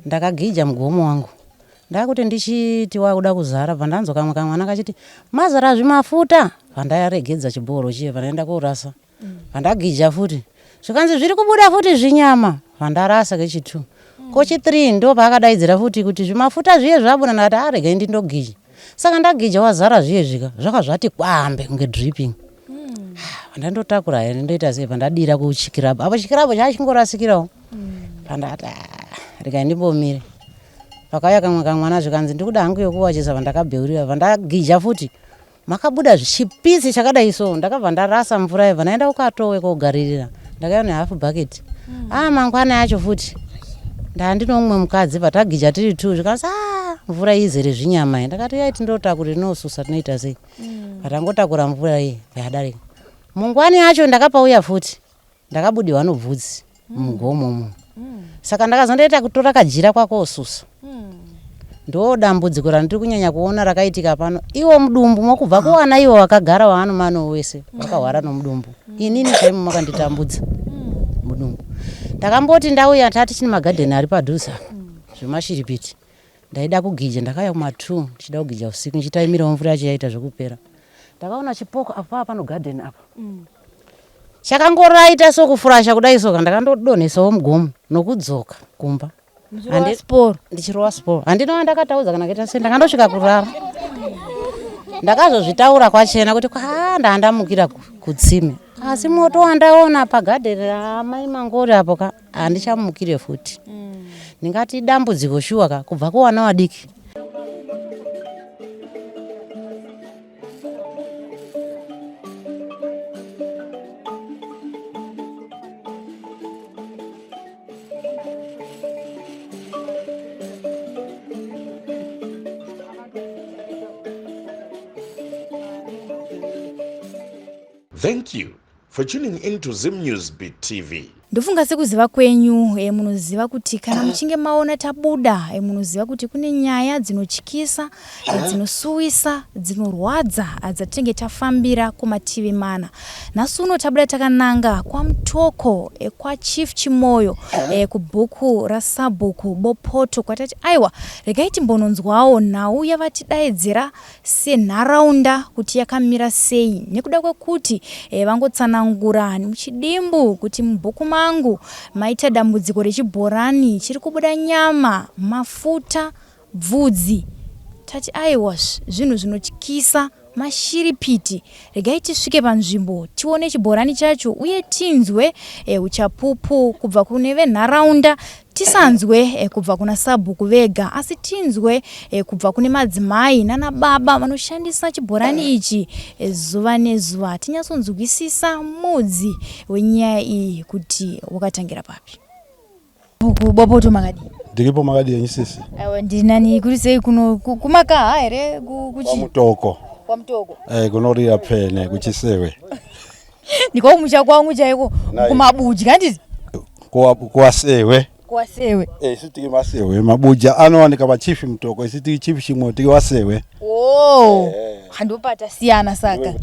ndakagija mugomo wangu ndakuti ndichiti wakuda kuzara pandanzo kamwe kamwana kachiti mazara zvimafuta pandaregedza chibhoro chiye panaenda korasa pandagija futi zvikanzi zviri kubuda futi zvinyama pandarasa kechi2 kochi3 ndo paakadaidzira futi kuti zvimafuta zviye zvabuda ndati arege ndindogija saka ndagija wazara zviye zvika zvakazvati kwambe kunge dripping pandandotakura here ndoita sei pandadira kuchikirapo apo chikirapo chachingorasikirawo pandati rega ndimbomire pakauya kamwe kamwana zvikanzi ndikuda hangu yokuwachisa pandakabheurira pandagija futi makabuda chipisi chakadai so ndakabva ndarasa mvura iyo panaenda ukatowe kogaririra ndakauya nehalf bucket mangwana yacho futi ndandinomwe mukadzi patagija tiri 2 zvikanzi mvura izere zvinyama ndakati yaiti ndotakura inosusa tinoita sei patangotakura mvura iyi yadarika mungwani yacho ndakapauya futi ndakabudiwa nobvudzi mugomo saka ndakazondoita kutora kajira kwako osusa ndo dambudziko randiri kunyanya kuona rakaitika pano iwo mudumbu mokubva kuwana iwo wakagara waanomano wese wakahwara nomudumbu inini chaimu makanditambudza mudumbu ndakamboti ndauya tati chine magadheni ari padhuze zvemashiripiti ndaida kugija ndakauya kuma2 ndichida kugija usiku ndichitaimirawo mvura yacho yaita zvekupera ndakaona chipoko apa pano gadheni apa chakangoraita sokufurasha kudai soka ndakandodonhesawo mugomo nokudzoka kumba ndichirowa sporo handinowa ndakataudza kana kuita sei ndakandosvika kurara ndakazozvitaura kwachena kuti ndandamukira kutsime asi moto wandaona pagadheni ramai mangori apo handichamukire futi ndingati dambudziko shuwa kubva kuwana wadiki. Thank you for tuning into Zim News Beat TV. Ndofunga sekuziva kwenyu munoziva kuti kana muchinge maona tabuda munoziva kuti kune nyaya dzinochikisa dzinosuwisa dzinorwadza adzatenge tafambira kumativi mana. Nasu uno tabuda takananga kwa mtoko kwa Chief Chimoyo kubhuku rasabhuku bopoto kwatati aiwa regaiti mbononzwawo nhau yavatidaidzira senharaunda kuti yakamira sei nekuda kwekuti vangotsanangura muchidimbu kuti mubhuku mangu maita dambudziko rechibhorani chiri kubuda nyama mafuta bvudzi tati aiwa zvinhu zvinochikisa mashiripiti regai tisvike panzvimbo tione chibhorani chacho uye tinzwe uchapupu kubva kune venharaunda tisanzwe kubva kuna sabhuku vega asi tinzwe kubva kune madzimai nana baba vanoshandisa chibhorani ichi zuva nezuva tinyatsonzwisisa mudzi wenyaya iyi kuti wakatangira papi. Buku bopoto makadi ndikipo makadi yenyisisi aiwa ndinani kuti sei kuno kumakaha here kuchi mutoko kwa mtoko kunorira pene kuchisewe ndiko mucha kwangu chaiko kumabuji kandizi kuwasewe kwasewe isitiki masewe mabuja anowanika pachifi mtoko isitiki chifi chimwe tiki wasewe handopata siyana saka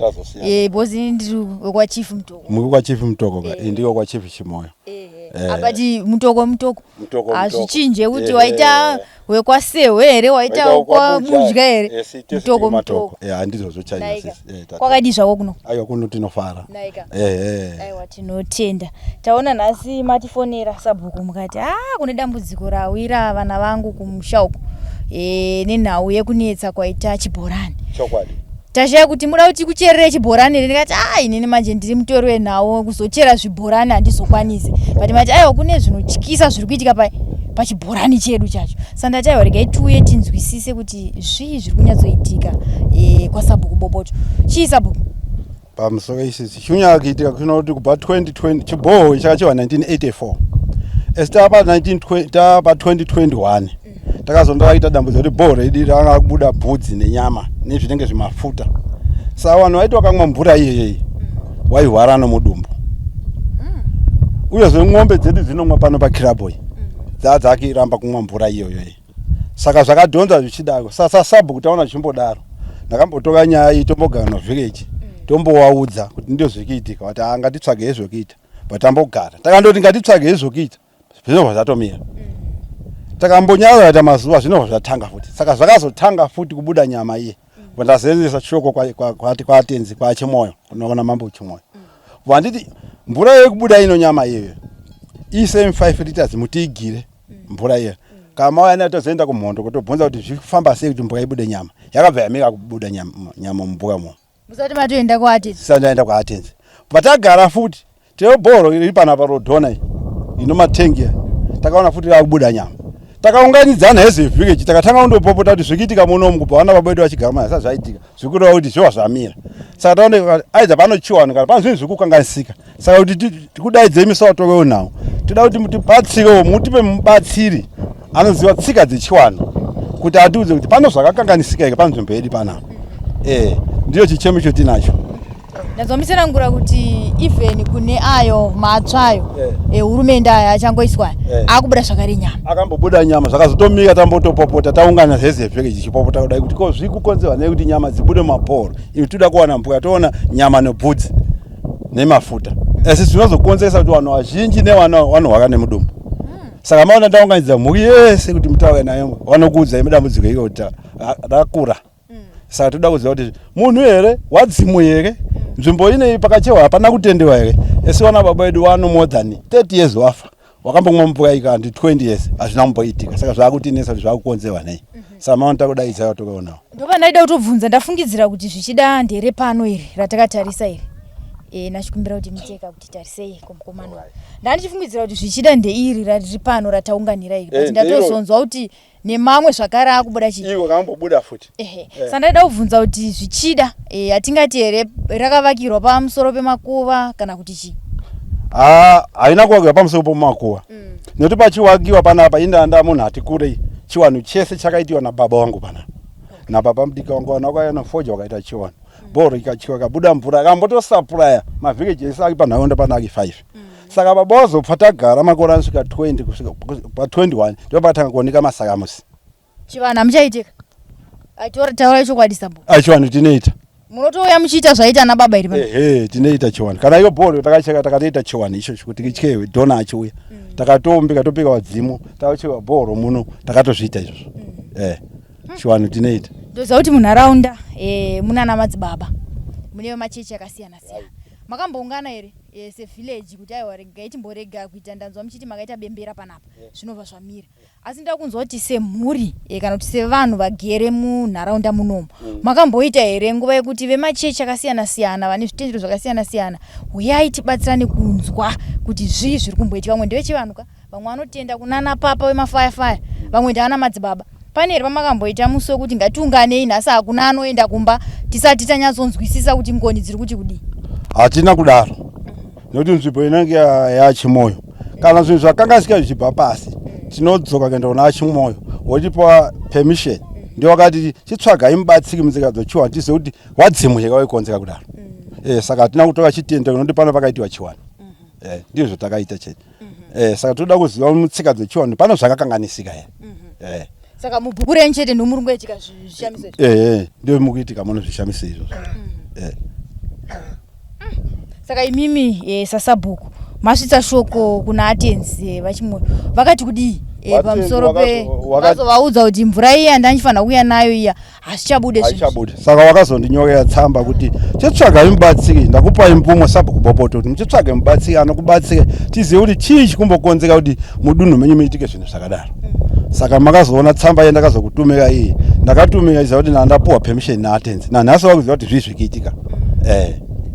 bozi ndiri kwa chifi mtoko muri kwa chifi mtoko ndiko kwa chifi chimoyo abati mtoko azvichinje kuti waita wekwasewe here waita kwa budya here mtoko handizo zvochanya kwakadi zvako kuno aiwa kuno tinofara aiwa tinotenda taona nhasi matifonera sabhuku mukati kune dambudziko rawira vana vangu kumusha uko nenhau yekunetsa kwaita chibhorani chokwadi tashaya kuti muda kuti kucherere chibhorani ndikati inini manje ndiri mutori wenhau kuzochera zvibhorani handizokwanisi but mati aiwa kune zvinochikisa zviri kuitika pachibhorani chedu chacho sandati aiwa regai tiuye tinzwisise kuti zvii zviri kunyatsoitika kwasabhuku bopoto chii sabhuku pamusoro isisi chiunyaya kuitika kuno kuti kubva 2020 chibhoho chakachiwa 1984 esitapa 2021 takazondakaita dambudziko kuti bhoho redu ranga kubuda bvudzi nenyama nezvinenge zvimafuta saka vanhu vaiti vakamwa mvura iyeyi waihwara nomudumbu uyezve ng'ombe dzedu dzinomwa pano pakiraboi dzakiramba kumwa mvura iyoyoyi saka zvakadhonza zvichidaro sasa sabhuku taona zvichimbodaro ndakambotora nyaya iyi tombogara novhireji tombowaudza kuti ndio zvirikuitika kuti ngatitsvage hezvokuita but tambogara takandoti ngatitsvage hezvokuita zvinobva zvatomira takambonyala ata mazuwa zvino zvatanga futi saka zvakazotanga futi kubuda nyama iye vandazenzesa shoko kwa atenzi kwa Chimoyo unoona mambo Chimoyo vanditi mvura yekubuda ino nyama iyeyo i 75 liters mutigire mvura iye kama wayana tozoenda kumhondo kutobvunza kuti zvifamba sei kuti mvura ibude nyama yakabva yamika kubuda nyama mumbuka mo musati matoenda kwa atenzi sandaenda kwa atenzi patagara futi teo bhoro iri pana parodhona ino matengi takaona futi yakubuda nyama takaunganidzana hezevhiki takatanga kundopopota kuti zvikiitika munomu kubva vana vabedu vachigama sa zvaitika zvikureva kuti zviwa zvamira saka taone aidza panochiwana kana pane zvinhu zvikukanganisika saka kuti tikudaidzei misawo towewo nawo toda kuti mutibatsirewo mutipe mubatsiri anoziva tsika dzechiwano kuti atiudze kuti pano zvakakanganisika ika panzvimbo yedu panapa ndiyo chichemo icho tinacho ndazomiserangura kuti even kune ayo matsvayo hurumende aya achangoiswa akubuda zvakare nyama akambobuda nyama zvakazotomika tambotopopota taungana zezevheke chichipopota kudai kuti ko zvikukonzerwa nei kuti nyama dzibude mabhoro ini toda kuwana mbuka toona nyama nebvudzi nemafuta esi zvinozokonzeresa kuti vanhu vazhinji nevanohwaka nemudumbu saka maona taunganidza mhuri yese kuti mutaure nayo vanokuudzai mudambudziko iko kuti rakura saka toda kuziva kuti munhu here wadzimu here nzvimbo inei pakachewa hapana kutendewa here esi vana baba vedu vano more than 30 years wafa wakambomwa mvura ika ndi 20 years hazvina kumboitika saka zvakutinesa kuti zvakukonzerwa nei saka maona takudaidza yatokaonawo ndopa ndaida kutobvunza ndafungidzira kuti zvichida ndere pano iri ratakatarisa iri nachikumbira kuti mucheka kuti tarisei kumukomano ndandichifungidzira kuti zvichida ndeiri riri pano rataunganira iri kuti ndatozonzwa kuti nemamwe zvakare akubuda chii iwo kambobuda futi saka ndaida kubvunza kuti zvichida atingati here rakavakirwa pamusoro pemakuva kana kuti chii haina kuvakirwa pamusoro pemakuva nekuti pachiwakiwa panapa indanda munhu ati kurei chiwanu chese chakaitiwa nababa wangu panapa nababa mudiki wangu vanakauya nofoja wakaita chiwanu bhoro ikachiwa kabuda mvura akambotosapuraya mavhiki ese aki panharaunda panaki 5 saka baba wazobva tagara makore anosvika 20 kusvika pa 21 ndipo patanga kuoneka masakamusi chivanhu hamuchaitika taura chokwadi sambo chiwanu tinoita munotouya muchiita zvaita nababa iri pano tinoita chiwanu kana iyo bhoro takacheka takatoita chiwanu ichocho kuti kityewe dhona achiuya takatombika topika wadzimu takachewa bhoro muno takatozviita izvozvo chiwanu tinoita ndoziva kuti munharaunda munana madzibaba mune machechi akasiyana siyana makamboungana here sevillage kuti aiwa regai timborega kuita ndanzwa muchiti makaita bembera panapa zvinobva zvamira asi nda kunzwa kuti semhuri kana kuti sevanhu vagere munharaunda munomu makamboita here nguva yekuti vemachechi akasiyana siyana vane zvitendero zvakasiyana siyana uyai tibatsirane kunzwa kuti zvii zviri kumboitika vamwe ndevechivanhuka vamwe vanotenda kunana papa wemafayafaya vamwe ndavana madzibaba pane here pamakamboita musi wekuti ngatiunganei nhasi hakuna anoenda kumba tisati tanyatsonzwisisa kuti ngoni dziri kuti kudii hatina kudaro nekuti nzvimbo inenge yaChimoyo kana zvinhu zvakangasika zvichibva pasi tinodzoka kuenda kuna Chimoyo wotipa permission ndio wakati chitsvagai mubatsiri mutsika dzochiwana tizive kuti wadzimuka waikonzeka kudaro saka hatina kutora chitendero nekuti pano pakaitiwa chiwanu ndizvo takaita chete saka toda kuziva mutsika dzochiwana pano zvakakanganisika here saka mubhuku renyu chete nomurungu yaitika zvishamiso ndio mukuitika muno zvishamiso izvozvo saka imimi sasabhuku masvitsa shoko kuna atenzi vaChimoyo vakati kudii pamusoro vazovaudza kuti mvura iya ndandifanira kuuya nayo iya hazvichabude saka wakazondinyorera tsamba kuti chitsvagai mubatsiri ndakupai mvumo sabhuku bopoto kuti muchitsvage mubatsiri anokubatsire tizive kuti chii chikumbokonzeka kuti mudunhu menyu muitike zvinhu zvakadaro saka makazoona tsamba yendakazokutumira iyi ndakatumira iziva kuti nandapuwa permission naatenzi nanhasi wakuziva kuti zvii zvikiitika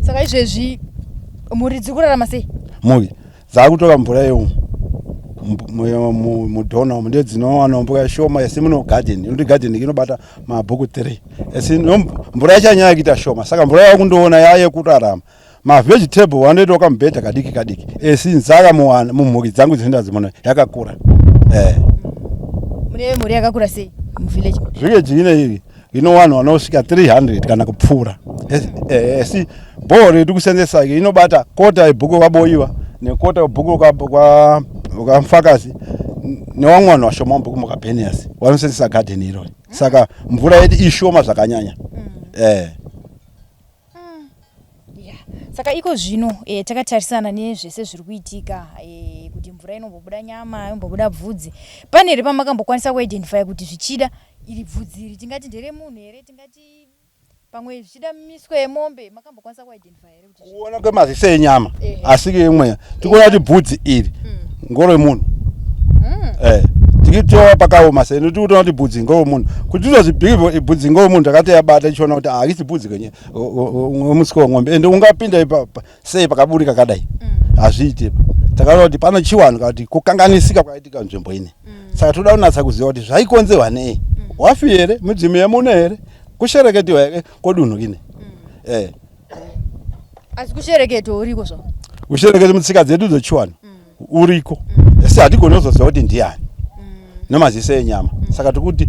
saka izvezvi mhuri dziri kurarama sei mhuri dzakutora mvura yeumwu mudhona umu ndio dzinowana mvura shoma esi muno garden inokuti garden inobata mabhuku 3 esi mvura yachanyaya kuita shoma saka mvura yakundoona yayekurarama mavegetable wanoita kamubhedha kadiki kadiki esi nzaka mumhuri dzangu dzinoenda dzimona yakakura mune mhuri yakakura sei muvillage village ine ino vanhu vanosvika 300 kana kupfuura esi bhoro iri kusenzesa inobata kota yebhuku kaboiwa nekota yebhuku kamfakazi nevamwe vanhu vashoma mubhuku mukabheniasi vanosenzesa gadheni irori saka mvura yedu ishoma zvakanyanya Saka iko zvino takatarisana nezvese zviri kuitika kuti mvura inombobuda nyama, inombobuda bvudzi. Pane here pamakambokwanisa kuidentify kuti zvichida iri bvudzi iri tingati ndere munhu here, tingati pamwe zvichida miswe yemombe, makambokwanisa kuidentify here kuti kuona kwemaziso enyama asi kemwe tikuona kuti bvudzi iri ngoro munhu tikitoa pakaoma seno tikuona kuti bvudzi ngoro munhu kuti tozvibhige bvudzi ngoro munhu takati yabata ichiona kuti akisi bvudzi kwenye musiko weng'ombe ende ungapinda sei pakaburika kadai azviite takaona kuti pana chiwano kuti kukanganisika kwaitika nzvimbo ine saka toda kunatsa kuziva kuti zvaikonzerwa nei, wafi here, mudzimu yemune here, kushereketiwa here kodunhu kine asi kushereketo uriko zvo kushereketa mutsika dzedu dzechiwano uriko asi hatigoni kuzoziva kuti ndiani nemaziso enyama saka tikuti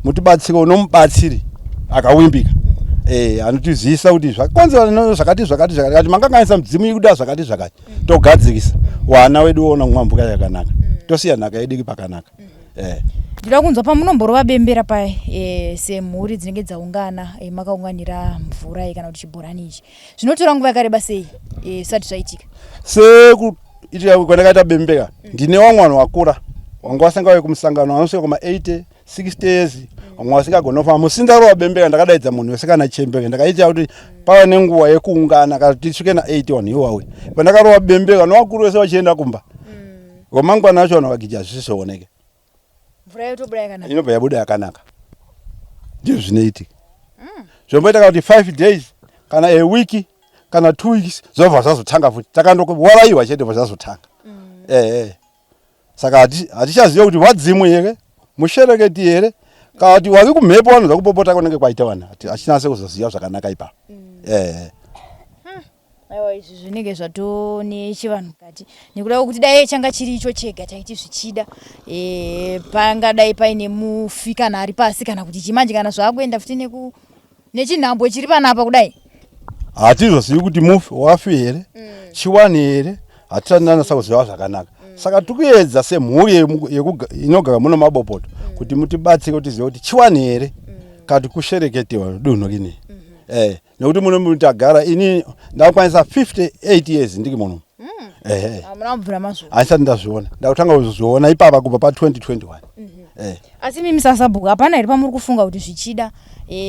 mutibatsire unomubatsiri akawimbika anotiziisa kuti zvakonzerwa zvakati kuti manganganisa mudzimu ikuda zvakati togadzirisa wana wedu wona kumwambuka yakanaka tosiya nhaka yedu pakanaka. Ndinoda kunzwa pamunomborova bembera pa semhuri dzinenge dzaungana makaunganira mvura kana kuti chibhorani ichi zvinotora nguva yakareba sei zvisati zvaitika? Sekuitika kwandakaita bembera ndine wamwana wakura wanga wasanga kumusangano anosvika kuma 80 60 years wamwe wasingagona musindarova bembera ndakadaidza munhu wese kana chembere ndakaita kuti pava nenguva yekuungana kana tisvike na 81 iwawe pandakarova bembera nowakuru wese vachienda kumba wamangwana acho vanhu vakija zvisizooneke mvura yotobuda yakanaka inobva yabuda yakanaka ndizvo zvinoitika zvomboita kuti 5 days kana a week kana 2 weeks zvobva zvazotanga futi takandowaraiwa chete bva zvazotanga saka hatichaziva kuti wadzimu here mushereketi here kana kuti wari kumhepo vanhu zvakupopota kunenge kwaita vanhu hachinase kuzoziva zvakanaka ipapo. Aiwa izvi zvinenge zvatone chivanhu mukati nekuda kuti dai changa chiri icho chega taiti zvichida pangadai paine mufi kana ari pasi kana kuti chimanje kana zvaakuenda futi nechinhambo chiri panapa kudai hatizozivi kuti mufi wafi here chiwani here hatisanasa kuziva zvakanaka saka tikuedza semhuri inogara muno mabopoto kuti mutibatsire kuti zive kuti chiwani here kana kushereketewa dunhu kine nekuti muno muti agara ini ndakwanisa 58 years ndiki muno amuna mvura mazvo haisati ndazviona ndakutanga kuzviona ipapa kubva pa 2021 asi mimi sasabhuku hapana here pamuri kufunga kuti zvichida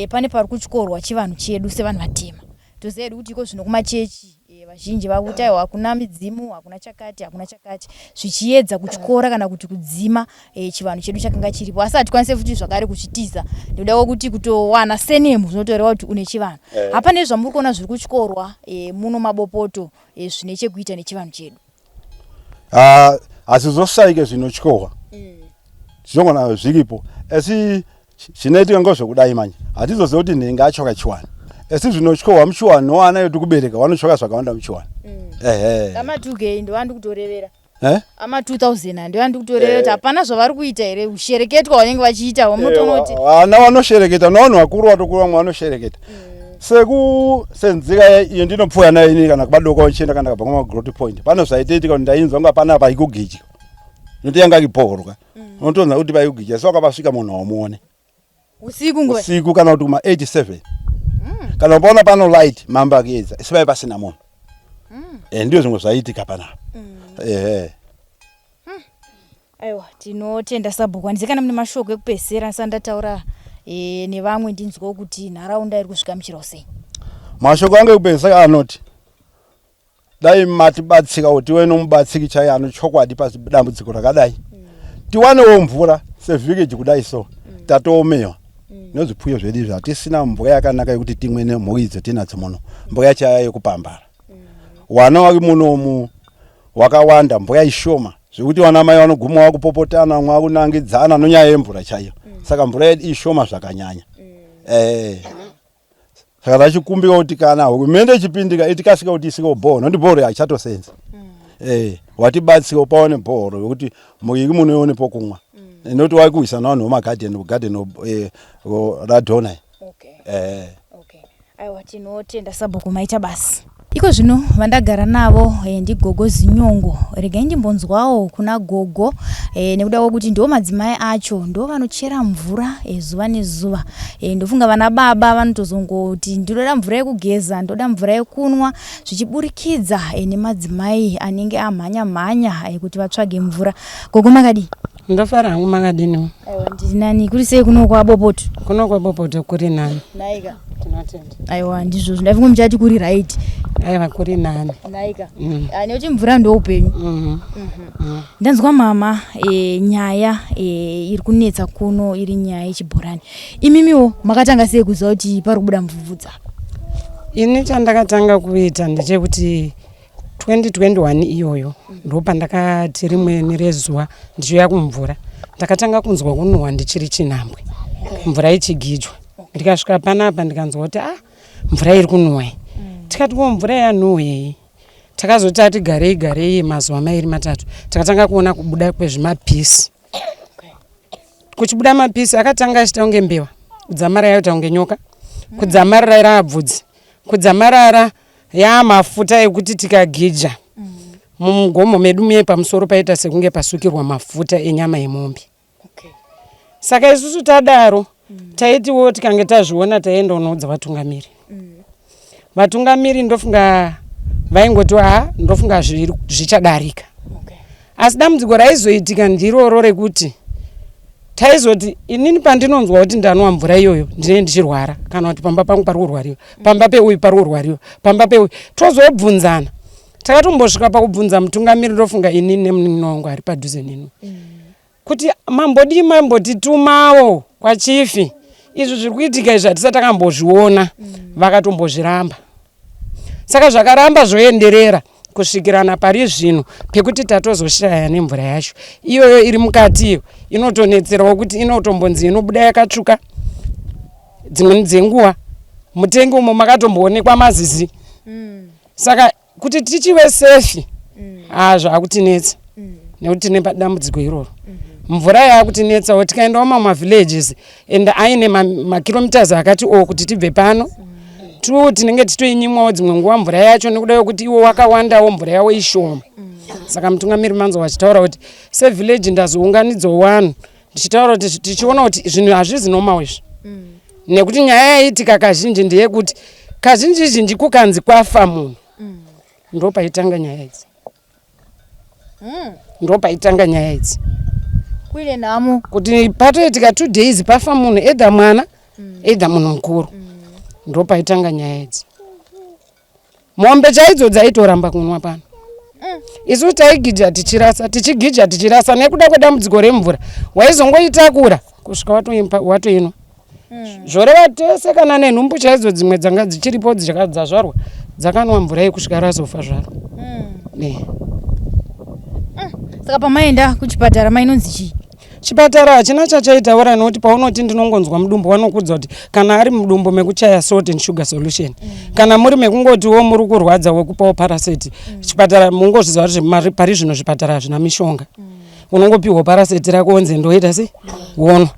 pane pari kuchkorwa chivanhu chedu sevanhu vatema toziva hedu kuti iko zvino kumachechi vazhinji vakuti aiwa hakuna midzimu hakuna chakati zvichiedza kutyora kana kuti kudzima chivanhu chedu chakanga chiripo asi hatikwanise futi zvakare kuchitiza ndoda kuti kutowana senemu zvinotoreva kuti une chivanhu hapana nezvamuri kuona zviri kutyorwa muno mabopoto zvine chekuita nechivanhu chedu hazvizosaike zvinotyorwa zvinogona zviripo asi zvinoitika ngozvekudai manje hatizoziva kuti nhenga achoka chiwani esi zvinotyorwa muchiwani noana yedu kubereka vanotyoka zvakawanda muchiwani ama2k ndovandi kutorevera ama2000 ndovandi kutorevera kuti hapana zvavari kuita here ushereketwa vanenge vachiita wamunotoona kuti vana vanoshereketa navanhu vakuru vatokuru vamwe vanoshereketa senzika iyo ndinopfuya nayo ini kana kubadoko chienda kana kabva kumagrowth point pano zvaitoitika kuti ndainzwa kunga pana paikugicha noti yanga ipohorwa unotonza kuti paikugicha saka pasvika munhu wamuone usiku kana kuti kuma 87 kana upaona pano light mambo akiedza isipai pasina munhu ndiyo zvimwe zvaitika panapa aiwa tinotenda sabhuku handizikana mune mashoko ekupedzisira asandataura nevamwe ndinzwawo kuti nharaunda iri kusvikamuchirawo sei mashoko ange ekupedzisira anoti dai matibatsika kuti tive nomubatsiki chaiye anochokwadi padambudziko rakadai tiwanewo mvura sevhikeji kudai so tatoomewa nezvipfuyo zvedu izvi hatisina mvura yakanaka yekuti timwe nemhuri idzo tinadzo muno mvura yachaya yekupambara wana wari munomu wakawanda mvura ishoma zvekuti vana mai vanoguma vakupopotana mwa kunangidzana nonyaya yemvura chaiyo saka mvura yedu ishoma zvakanyanya saka tachikumbira kuti kana hurumende ichipindika itikasika kuti isike bhoro nokuti bhoro haichatosenza watibatsira upaone bhoro yekuti mhuri iri muno ione pokumwa nokuti wari kuisa navanhu vomagadheni radhonai aiwa tinotenda sabhuku maita basi iko zvino vandagara navo ndi gogo Zinyongo. Regai ndimbonzwawo kuna gogo nekuda kwekuti ndo madzimai acho ndo vanochera mvura zuva nezuva. Ndofunga vana baba vanotozongoti ndoda mvura yekugeza, ndoda mvura yekunwa, zvichiburikidza nemadzimai anenge amhanya kuti vatsvage mvura. Gogo makadi? Ndofara hangu makadini. Aiwa ndiri nani kuri sei kuno kwa Bopoto? Kuno kwa Bopoto kuri nani. Naika. Tinotenda. Aiwa ndizvo ndafunga muchati kuri right. Aiwa kuri nani. Naika. Nekuti mvura ndo upenyu. Ndanzwa mama nyaya iri kunetsa kuno iri nyaya yechibhorani. Imimiwo makatanga sei kuziva kuti pari kubuda mvuvudza? Ini chandakatanga kuita ndechekuti 2021 iyoyo ndo pandakati rimweni rezuva ndichiuya kumvura ndakatanga kunzwa kunhuhwa ndichiri chinhambwe, mvura ichigijwa. Ndikasvika panapa ndikanzwa kuti mvura iri kunhuhwa. Tikati mvura yanhuhwei. Takazoti atigarei mazuva mairi matatu takatanga kuona kubuda kwezvimapisi. Kuchibuda mapisi akatanga achita kunge mbeva, kudzamarara yaita kunge nyoka, kudzamarara raabvudzi, kudzamarara mafuta ekuti tikagija mumugomo medu muye pamusoro paita sekunge pasukirwa mafuta enyama yemombe. Saka isusu tadaro taitiwo tikange tazviona taenda unoudza vatungamiri. Vatungamiri ndofunga vaingoti ndofunga zvichadarika. Asi dambudziko raizoitika ndiroro rekuti taizoti inini pandinonzwa kuti ndanwa mvura iyoyo ndine ndichirwara kana kuti pamba pangu pari kurwariwa, pamba peuyu pari kurwariwa, pamba peuyu tozobvunzana. Takatombosvika pakubvunza mutungamiri ndofunga inini nemunini wangu ari padhuze neni kuti mambotitumawo kwachifi izvi zviri kuitika izvi hatisati takambozviona. Vakatombozviramba. Saka zvakaramba zvoenderera kusvikirana pari zvino pekuti tatozoshaya nemvura yacho iyoyo iri mukatiyo inotonetserawo kuti inotombonzi inobuda yakatsvuka. Dzimweni dzenguva mutengi umo makatomboonekwa mazizi. Saka kuti tichive sefi zvakutinetsa nekuti tine dambudziko iroro. Mvura yakutinetsawo tikaendawo mamavillages and aine makilometers akati kuti tibve pano tinenge titoinyimwawo dzimwe nguva mvura yacho nekuda yokuti iwo wakawandawo mvura yawo ishoma. Saka mutungamiri manzo wachitaura kuti sevillage ndazounganidzawo vanhu ndichitaura kuti tichiona kuti zvinhu hazvizi nomawo izvi. Nekuti nyaya yaitika kazhinji ndeyekuti kazhinji kukanzi kwafa munhu ndo paitanga nyaya idzi. Ndo paitanga nyaya idzi. Kuile namo kuti patoitika 2 days pafa munhu edha mwana edha munhu mukuru. Ndo paitanga nyaya idzi. Mombe chaidzo dzaitoramba kunwa pano. Isu taigija tichirasa nekuda kwedambudziko remvura waizongoitakura kusvika watoinwa. Zvoreva tese kana nenhumbu chaidzo dzimwe dzanga dzichiripo dzazvarwa dzakanwa mvura yekusvika razofa zvaro. Saka pamaenda kuchipatara mainonzi chii? Chipatara hachina chachaitaura nekuti paunoti ndinongonzwa mudumbu vanokudza kuti kana ari mudumbu mekuchaya salt and sugar solution kana muri mekungotiwo muri kurwadza wekupawo parasite. Chipatara mungozviziva kuti pari zvino zvipatara hazvina mishonga. Unongopiwa parasite rako onzi ndoita sei wonwa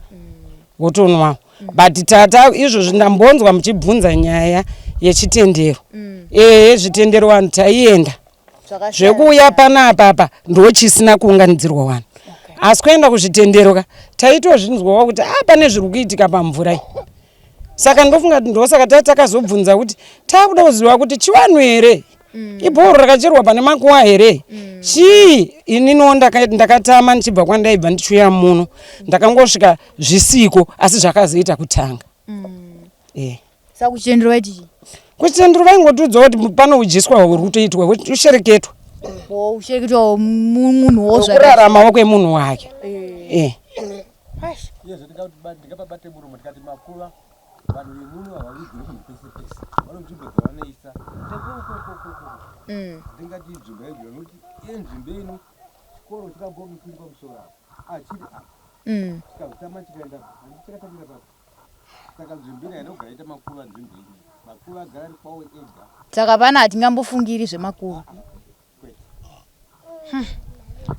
wotonwawo. But tata izvozvi ndambonzwa muchibvunza nyaya yechitendero. Zvitendero vanhu taienda zvekuuya panapa ndochisina kuunganidzirwa vanhu. Asi kuenda kuzvitendero taitozvinzwawo kuti pane zviri kuitika pamvura iyi. Saka ndofunga kuti ndosaka takazobvunza kuti takuda kuziva kuti chivanhu here, ibhoro rakacherwa pane makuwa here, chii. Ininiwo ndakatama ndichibva kwandaibva ndichiuya muno ndakangosvika zvisiko asi zvakazoita kutanga. Saka kuchitendero vaiti chii? Kuchitendero vaingotiudza kuti pano ujiswa huri kutoitwa ushereketwa. Ushereketwa munhuwo kuraramawo kwemunhu wake. Saka pana hatingambofungiri zvemakuru.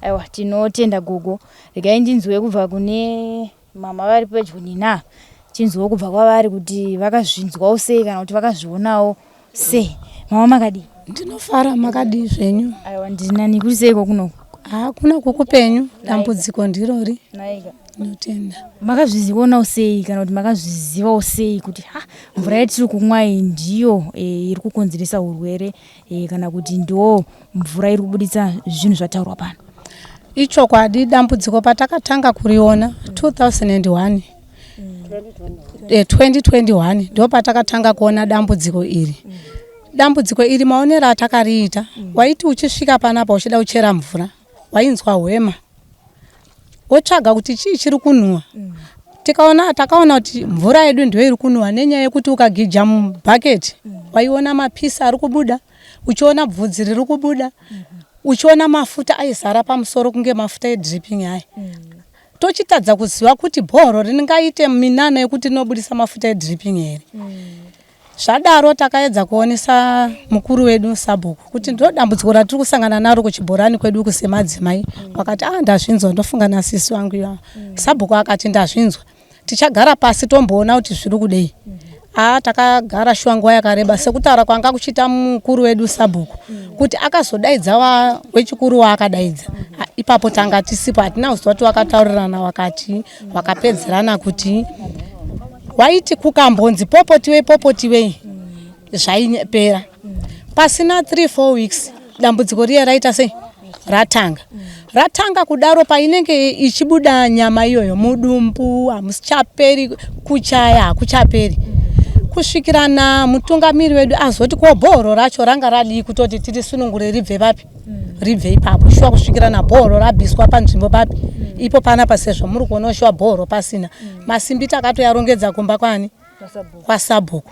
Aiwa tinotenda gogo. Regai ndinzwe kubva kune mama vari pedyo nina. Tinzwewo kubva kwavari kuti vakazvinzwawo sei kana kuti vakazvionawo sei. Mama makadi? Ndinofara makadi zvenyu. Aiwa ndinani kuseiko kuno. Kuna kukupenyu dambudziko ndirori. Naika. Notenda. Makazviziona sei kana kuti makazviziva sei kuti mvura yatiri kumwa ndiyo iri kukonzeresa urwere kana kuti ndo mvura iri kubuditsa zvinhu zvataurwa pano. Ichokwadi dambudziko patakatanga kuriona 2001. 2021 ndo patakatanga kuona dambudziko iri. Dambudziko iri maonera atakariita waiti uchisvika panapa uchida kuchera mvura wainzwa hwema wotsvaga kuti chii chiri kunhuwa. Takaona kuti mvura yedu ndiyo iri kunhuwa nenyaya yekuti ukagija mubhaketi waiona mapisi ari kubuda, uchiona bvudzi riri kubuda, uchiona mafuta aizara pamusoro kunge mafuta edripping aya. Tochitadza kuziva kuti bhoro ringaite minana yekuti rinobudisa mafuta edripping here. Zvadaro takaedza kuonesa mukuru wedu Sabhuku kuti ndo dambudziko ratiri kusangana naro kuchibhorani kwedu kusemadzimai. Wakati ndazvinzwa ndofunga nasisi wangu ya. Sabhuku akati ndazvinzwa. Tichagara pasi tomboona kuti zviri kudei. Takagara shwangu yakareba sekutaura kwanga kuchita mukuru wedu Sabhuku kuti akazodaidza wechikuru waakadaidza. Ipapo tanga tisipo hatina kuzwa kuti wakataurirana wakati wakapedzerana kuti waiti kukambonzi popotiwe zvaipera. Pasina 3-4 weeks dambudziko riye raita sei ratanga kudaro painenge ichibuda nyama iyoyo mudumbu hamuchaperi kuchaya hakuchaperi kusvikirana mutungamiri wedu azoti ko bhoro racho ranga radii kutoti tiri sunungure ribve papi ribve ipapo shuwa kusvikirana bhoro rabviswa panzvimbo papi ipo panapa sezvo muri kuona shuwa bhoro pasina masimbi takatoyarongedza kumba kwani kwa Sabhuku.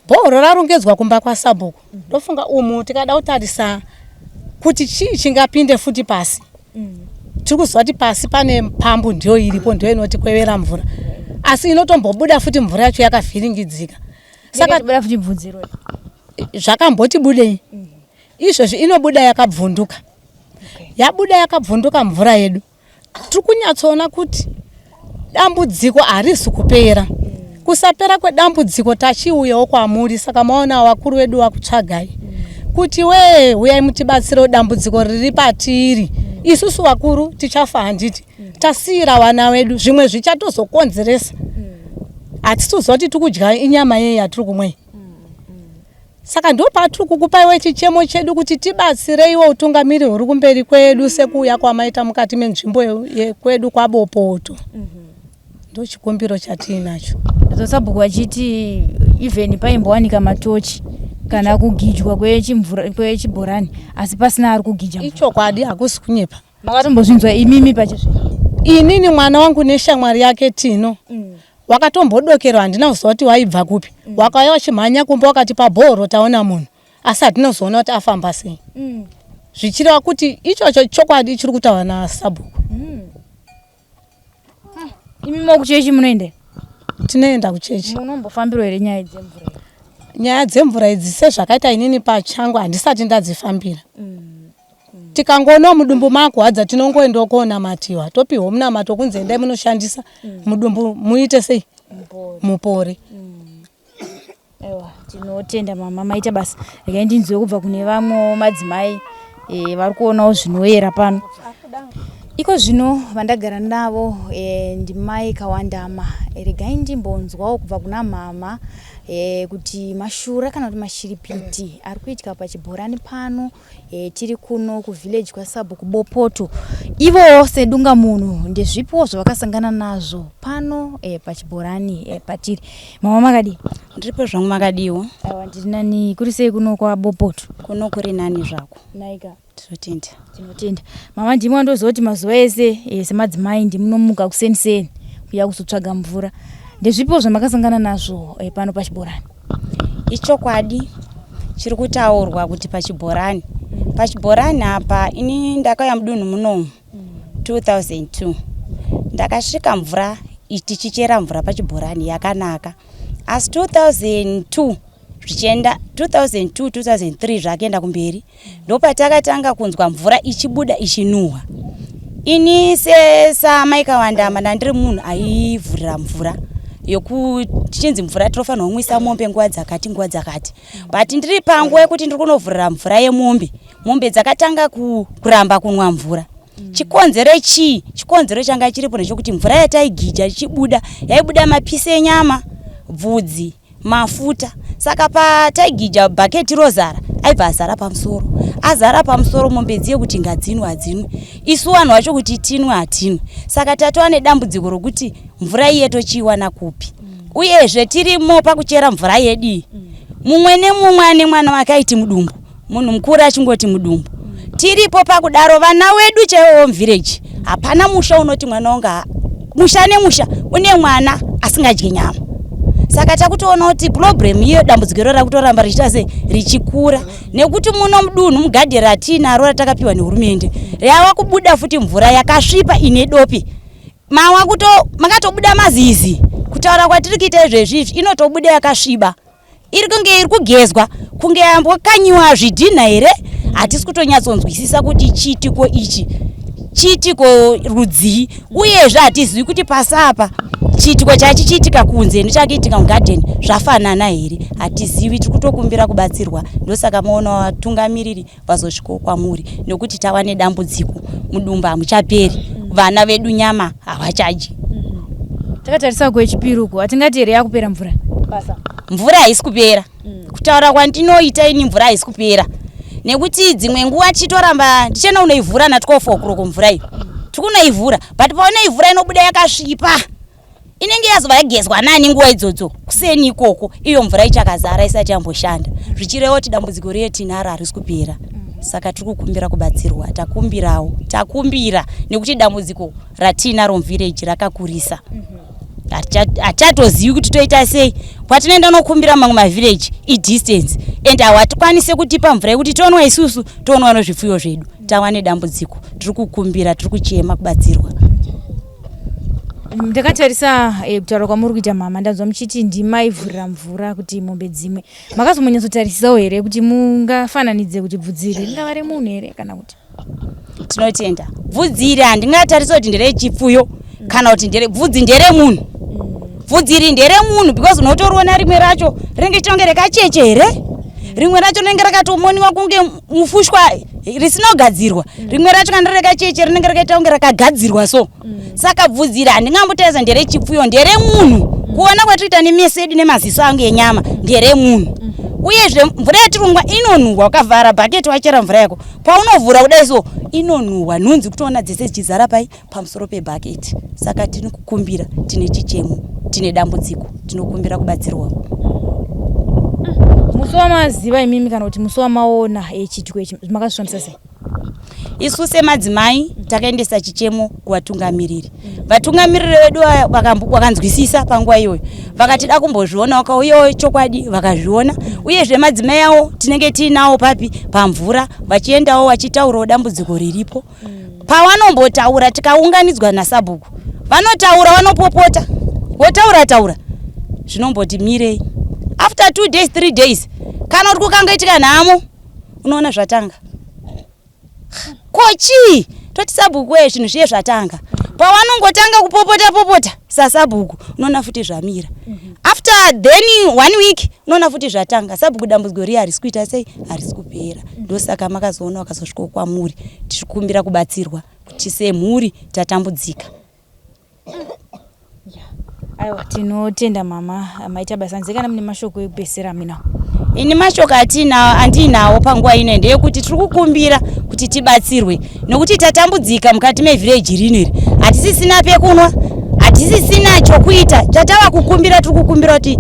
Bhoro rarongedzwa kumba kwa Sabhuku ndofunga umu tikada kutarisa kuti chii chingapinde futi pasi. Tiri kuzwa kuti pasi pane pambu ndiyo iripo ndiyo inoti kwevera mvura asi inotombobuda futi mvura yacho yakavhiringidzika. Saka buda futi bvunziro zvakamboti budei izvezvi inobuda yakabvunduka. Yabuda yakabvunduka mvura yedu tiri kunyatsoona kuti dambudziko harisi kupera. Kusapera kwedambudziko tachiuyawo kwamuri saka maona wakuru wedu wakutsvagai kuti uyai mutibatsire dambudziko riri patiri. Isusu wakuru tichafa handiti tasiyira vana wedu zvimwe zvichatozokonzeresa. Hatitozwa kuti tikudya inyama yeyi yatiri kumwa. Saka ndo patiri kukupaiwe chichemo chedu kuti tibatsireiwo utungamiri huri kumberi kwedu sekuuya kwamaita mukati menzvimbo yekwedu kwaBopoto. Ndo chikumbiro chatinacho. Sabhuku achiti even paimbowanika matochi kana kugijwa kwechibhorani asi pasina ari kugija. Ichokwadi hakusi kunyepa. Makatombozvinzwa imimi pachizvo. Inini mwana wangu neshamwari yake Tino wakatombodokerwa handina kuziva kuti waibva kupi. Wakauya wachimhanya kumba wakati pabhoro taona munhu asi hatina kuzoona kuti afamba sei. Zvichireva kuti ichocho chokwadi chiri kutaura naSabhuku. Imimi kuchechi munoenda? Tinoenda kuchechi. Munombofambirwa here nyaya dzemvura? Nyaya dzemvura idzi sezvakaita inini pachangu handisati ndadzifambira. Tikangoona mudumbu mako hadza tinongoenda konamatiwa topiwa munamato kunzi endai munoshandisa mudumbu muite sei mupore. Ewa tinotenda mama maita basa regai ndinzwe kubva kune vamwe madzimai vari kuonawo zvinoyera pano. Iko zvino vandagara navo ndimai Kawandama regai ndimbonzwawo kubva kuna mama kuti mashura kana kuti mashiripiti ari kuitika pachibhorani pano tiri kuno kuvillage kwaSabhuku Bopoto. Ivo sedunga munhu ndezvipo zvavakasangana nazvo pano pachibhorani patiri. Mama makadi? Ndiripo zvangu makadiwo. Aiwa ndiri nani kuri sei kuno kwaBopoto? Kuno kuri nani zvako. Naika. Tinotenda. Mama ndimwe ndozoti mazuva ese semadzimai ndimunomuka kuseni kuya kuzotsvaga mvura. Ndezvipo zvamakasangana nazvo pano pachibhorani? Ichokwadi chiri kutaurwa kuti pachibhorani apa ini ndakauya mudunhu munomu 2002 ndakasvika mvura tichichera mvura pachibhorani yakanaka asi 2002 zvichienda 2003 zvakaenda kumberi ndopatakatanga kunzwa mvura ichibuda ichinuhwa. Ini sesamai Kawandama ndandiri munhu aivhurira mvura yokuchinzi mvura tinofanirwa kumwisa mombe nguva dzakati but ndiri panguva yekuti ndiri kunovhurira mvura yemombe. Mombe dzakatanga kuramba kunwa mvura. Chikonzero chii? Chikonzero changa chiripo ndechekuti mvura yataigija ichibuda yaibuda mapisi enyama, bvudzi, mafuta. Saka pataigija bhaketi rozara aibva azara pamusoro. Azara pamusoro mombe dziye kuti ngadzinwe hadzimwe. Isu vanhu vacho kuti tinwe hatinwe. Saka tatova nedambudziko rokuti mvura iye tochiiwana kupi. Uyezve tirimo pakuchera mvura yedu. Mumwe nemumwe ane mwana wake aiti mudumbu. Munhu mukuru achingoti mudumbu. Tiripo pakudaro vana wedu chaiwo mvillage. Hapana musha unoti mwana wanga musha nemusha une mwana asingadyi nyama. Saka takutoona kuti problem iyo dambudziko rakutoramba richita se richikura nekuti muno mudunhu mugadhe ratinaro ratakapiwa nehurumende yava kubuda futi mvura yakasvipa ine dopi. Makatobuda mazizi kutaura kwatiri kuita izvezvizvi inotobuda yakasviba. Iri kunge iri kugezwa kunge yambokanyiwa zvidhina here. Hatisi kutonyatsonzwisisa kuti chiitiko ichi chiitiko rudzii uyezve hatizivi kuti pasapa chiitiko chachichiitika kunze nechakiitika mugadheni zvafanana here. Hatizivi, tiri kutokumbira kubatsirwa. Ndosaka maona vatungamiriri vazosvikawo kwamuri nekuti tava nedambudziko mudumbu hamuchaperi. Vana vedu nyama havachadyi. Takatarisa kwechipiri uko hatingati here yakupera mvura. Mvura haisi kupera. Kutaura kwandinoita ini mvura haisi kupera. Nekuti dzimwe nguva chitoramba ndichena unoivhura na 12 o'clock mvura iyo. Tikunoivhura but paunoivhura inobuda yakasvipa. Inenge yazova yagezwa nani nguva idzodzo kuseni ikoko iyo mvura ichakazara isati yamboshanda. Zvichireva kuti dambudziko retinaro harisi kupera. Saka tiri kukumbira kubatsirwa. Takumbira nekuti dambudziko ratinaro mvillage rakakurisa. Hatatozivi kuti toita sei. Kwatinoenda nokumbira mamwe mavillage idistance and hawatikwanise kutipa mvura yekuti tonwa isusu tonwa nezvipfuyo zvedu. Tava nedambudziko. Tiri kukumbira, tiri kuchema kubatsirwa. Ndakatarisa kutaura kwamuri kuita mama ndanzwa muchiti ndimaivhurira mvura kuti mombe dzimwe. Makazomonyatsotarisisawo here kuti mungafananidze kuti bvudzi iri ringava remunhu here kana kuti? Tinotenda. Bvudzi iri handingatarisa kuti nderechipfuyo kana kuti bvudzi nderemunhu. Bvudzi iri nderemunhu because unotoriona rimwe racho rinenge tonge rakacheche here. Rimwe racho rinenge rakatomoniwa kunge mufushwa risinogadzirwa. Rimwe racho kana rakacheche rinenge rakaita kunge rakagadzirwa so. Saka bvudzi iri handingambotarisa nderechipfuyo nderemunhu. Kuona kwatiriita nemesedi nemaziso angu enyama nderemunhu. Uyezve mvura yatirungwa inonhuhwa ukavhara bhaketi wachera mvura yako. Paunovhura kudai so inonhuhwa nhunzi kutoona dzese dzichizara pamusoro pebhaketi. Saka tiri kukumbira, tine chichemo, tine dambudziko, tinokumbira kubatsirwa. Musi wamaziva imimi kana kuti musi wamaona echiitiko ichi makazvishamisa sei? Isu semadzimai takaendesa chichemo kuvatungamiriri. Vatungamiriri vedu vakanzwisisa panguva iyoyo. Vakatida kumbozviona vakauyawo chokwadi vakazviona. Uyezve madzimai avo tinenge tiinawo pamvura vachiendawo vachitaurawo dambudziko riripo. Pavanombotaura tikaunganidzwa nasabhuku. Vanotaura vanopopota. Votaura zvinomboti mirei. After 2 days 3 days kana kuti kukangoitika nhamo unoona zvatanga. Kochi toti sabhuku zvinhu zviye zvatanga. Pavanongotanga kupopota sasabhuku unoona futi zvamira. After then 1 week unoona futi zvatanga. Sabhuku dambudziko riya harisi kuita sei harisi kupera. Ndosaka makazoona vakazosvika kwamuri tichikumbira kubatsirwa kuti semhuri tatambudzika. Aiwa, tinotenda mama maita basa nzekana mune mashoko ekupesera mina. Ini mashoko andinawo panguva ino ndeyekuti tiri kukumbira kuti tibatsirwe nokuti tatambudzika mukati mevillage rineri. Hatisisina pekunwa, hatisisina chokuita. Chatava kukumbira tiri kukumbira kuti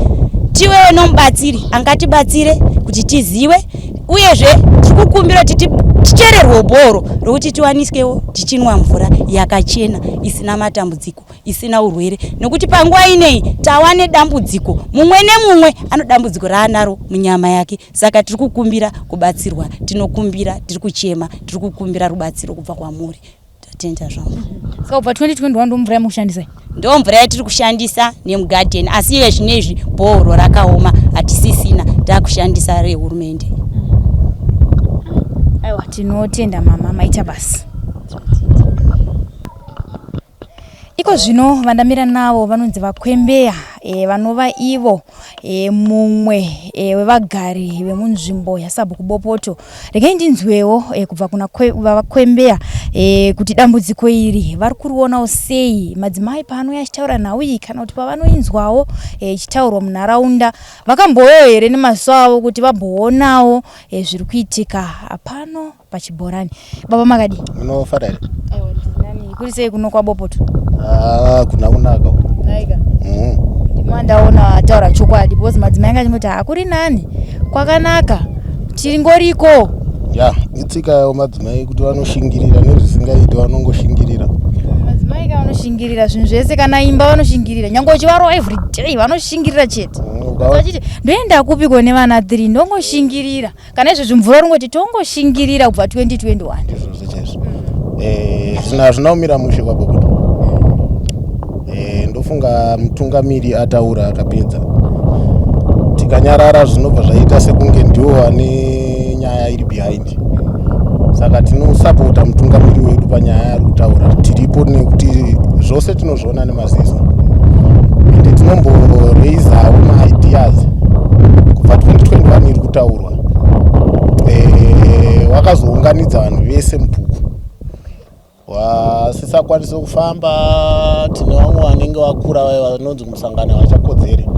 tiwewo nomubatsiri angatibatsire kuti tizive. Uyezve tiri kukumbira kuti tichererwe bhoro rokuti tiwaniskewo tichinwa mvura yakachena isina matambudziko, isina urwere. Nokuti panguva inei tava nedambudziko. Mumwe nemumwe ano dambudziko raanaro munyama yake. Saka tiri kukumbira kubatsirwa, tinokumbira, tiri kuchema, tiri kukumbira rubatsiro kubva kwamuri. Tatenda zvangu. Saka ubva 2021 ndo mvura yamushandisa? Ndo mvura yatiri kushandisa nemugadheni asi yezvinezvi bhoro rakaoma hatisisina takushandisa rehurumende. Aiwa, tinotenda mama maita basi. iko zvino vandamira navo vanonzi vakwembeya vanova ivo mumwe wevagari vemunzvimbo yaSabhuku Bopoto. Regai ndinzwewo kubva kuna vakwembeya kuti dambudziko iri vari kurionawo sei, madzimai paanouya achitaura nhau iyi kana kuti pavanoinzwawo ichitaurwa munharaunda vakambovewo here nemaziso avo kuti vamboonawo zviri kuitika pano pachibhorani. Baba makadi munofara here? Aiwa ndinani kuri sei kuno kwaBopoto? Kuna kunaka naika ndimandaona taura chokwadi because madzimai anga chimoti hakuri nani kwakanaka tiringoriko ya itsika yawo madzimai kuti vanoshingirira nezvisingaiti vanongoshingirira. Madzimai ka vanoshingirira zvinhu zvese, kana imba vanoshingirira, nyange uchivarwa every day vanoshingirira chete. Vachiti ndoenda kupiko nevana 3 ndongoshingirira, kana izvo zvimvura ringoti tongoshingirira kubva 2021. Ndizvo chaizvo. Zvinhu hazvinaumira mushe kwaBopoto. Ndofunga mutungamiri ataura akapedza. Tikanyarara zvinobva zvaita sekunge ndiwo vane nyaya iri behind. Saka tinosapota mutungamiri wedu panyaya ari kutaura. Tiripo nekuti zvose tinozviona nemaziso. Ende tinomboreizawo maideas kubva 2021 iri kutaurwa. Wakazounganidza vanhu vese mubhuku. Wasisakwanisa kufamba, tine vamwe vanenge vakura vanonzi musangano vachakodzere.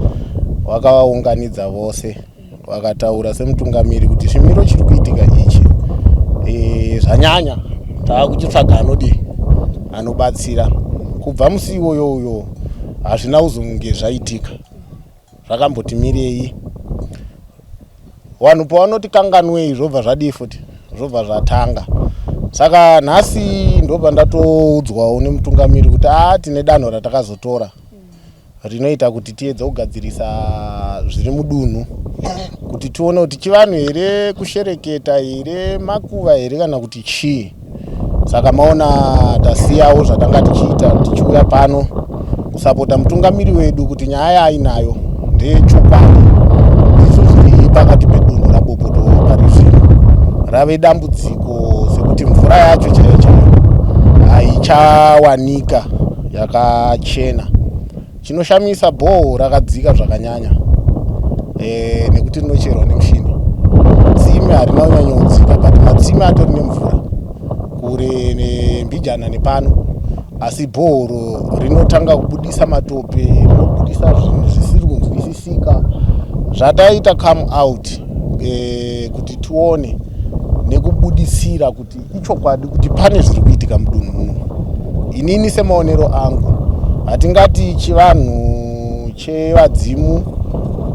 Wakavaunganidza vose vakataura semutungamiri kuti chimiro chiri kuitika ichi zvanyanya, taakuchitsvaga anobatsira. Kubva musi iwoyo hazvina kuzonge zvaitika, zvakambotimirei. Vanhu pavanoti kanganwei zvobva zvadii futi, zvobva zvatanga. Saka nhasi ndobva ndatoudzwawo nemutungamiri kuti tine danho ratakazotora rinoita kuti tiedze kugadzirisa zviri mudunhu, kuti tione kuti chivanhu here, kushereketa here, makuva here kana kuti chii. Saka maona tasiyawo zvatanga tichiita tichiuya pano kusapota mutungamiri wedu kuti nyaya ainayo ndechokwadi. Izvo zviri pakati pedunhu raBopoto parizvino rave dambudziko sekuti mvura yacho chaiyo haichawanika yakachena. Chinoshamisa bhoho rakadzika zvakanyanya nekuti rinocherwa nemushini. Tsime harina kunyanya kudzika, but matsime atori nemvura kure neMbijana nepano, asi bhohoro rinotanga kubudisa matope, rinobudisa zvinhu zvisiri kunzwisisika. Zvataita come out kuti tione nekubudisira kuti ichokwadi kuti pane zviri kuitika mudunhu muno. Inini semaonero angu hatingati chivanhu chevadzimu,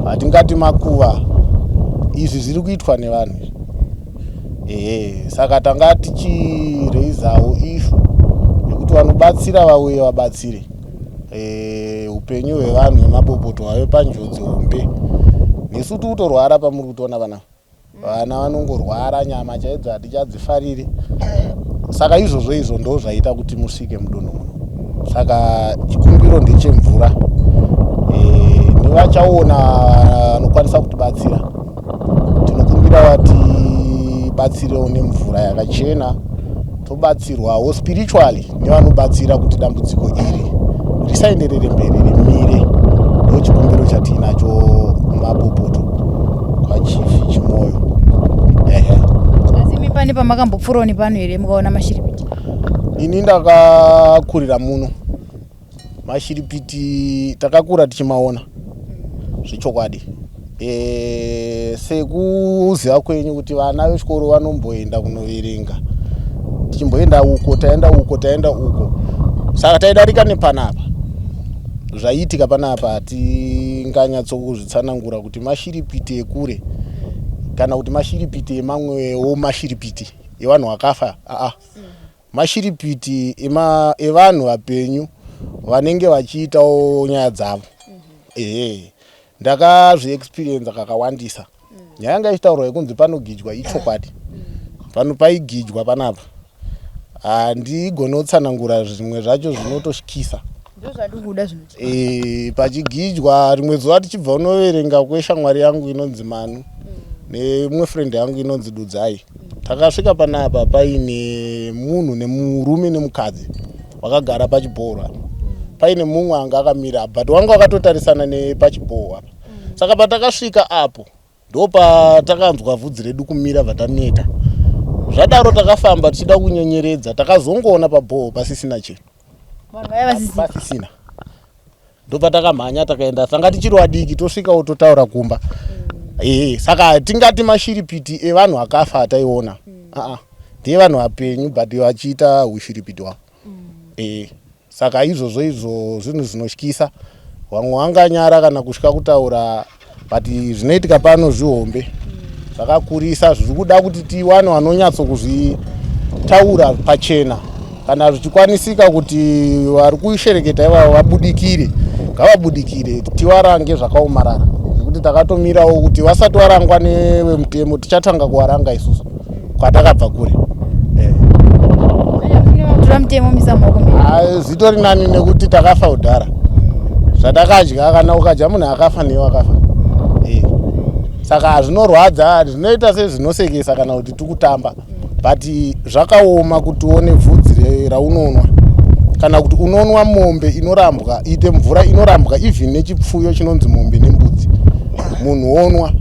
hatingati makuva, izvi zviri kuitwa nevanhu. Saka tanga tichireizawo ishu yekuti vanobatsira vauye vabatsire. Upenyu hwevanhu veMabopoto hwave panjodzi hombe. Nesu tikutorwara pamuri kutoona vana vanongorwara, nyama chaidzo hatichadzifariri. Saka izvozvo ndo zvaita kuti musvike mudunhu muno. Saka chikumbiro ndechemvura. Nevachaona vanokwanisa kutibatsira, tinokumbira vatibatsirewo nemvura yakachena, tobatsirwawo spiritually nevanobatsira kuti dambudziko iri risaenderere mberi, rimire. Ndo chikumbiro chatinacho muMabopoto kwaChief Chimoyo. Asi pane pamakambopfurawo nepano here mukaona mashiripiti? Ini ndakakurira muno. Mashiripiti takakura tichimaona zvichokwadi. Sekuziva kwenyu kuti vana vechikoro vanomboenda kunoverenga, tichimboenda uko taenda uko. Saka taidarika nepanapa, zvaiitika panapa hatinganyatsokuzvitsanangura kuti mashiripiti ekure kana kuti mashiripiti emamwewo mashiripiti evanhu vakafa. Mashiripiti evanhu vapenyu vanenge vachiitawo nyaya dzavo. Ndakazviexperience kakawandisa. Nyaya yanga ichitaurwa yekunzi panogijwa ichokwadi. Pano paigijwa panapa. Handigoni kutsanangura zvimwe zvacho zvinotoshikisa. Ndozvadukuda zvinoti. Pachigijwa rimwe zuva tichibva unoverenga kweshamwari yangu inonzi Manu nemumwe friend yangu inonzi Dudzai. Takasvika panapa paine munhu nemurume nemukadzi vakagara pachibhora. paine mumwe anga akamira but wanga wakatotarisana nepachibhoho apa. Saka patakasvika apo ndo patakanzwa vhudzi redu kumira vataneta. Zvadaro takafamba tichida kunyenyeredza takazongoona pabhoho pasisina chinhu. Pasisina. Ndo patakamhanya takaenda sanga tichiri vadiki tosvikawo totaura kumba. Saka tingati mashiripiti evanhu akafa ataiona. Ndiye vanhu vapenyu but vachiita ushiripiti wavo. Saka izvozvo zvinhu zvinotyisa. Vamwe vanganyara kana kusvika kutaura but zvinoitika pano zvihombe. Zvakakurisa zviri kuda kuti tiwane vanonyatso kuzvitaura pachena. Kana zvichikwanisika kuti vari kushereketa ivavo vabudikire, ngavabudikire tivarange zvakaomarara. Nekuti takatomirawo kuti vasati varangwa nevemutemo tichatanga kuvaranga isusu kwatakabva kure. Zvitori nani nekuti takafa kudhara. Zvatakadya kana ukadya munhu akafa newe akafa. Saka zvinorwadza zvinoita sezvinosekesa kana kuti tikutamba. But zvakaoma kuti uone vhudzi raunonwa. Kana kuti unonwa mombe inorambwa ite mvura inorambwa even nechipfuyo chinonzi mombe nembudzi. Munhu onwa.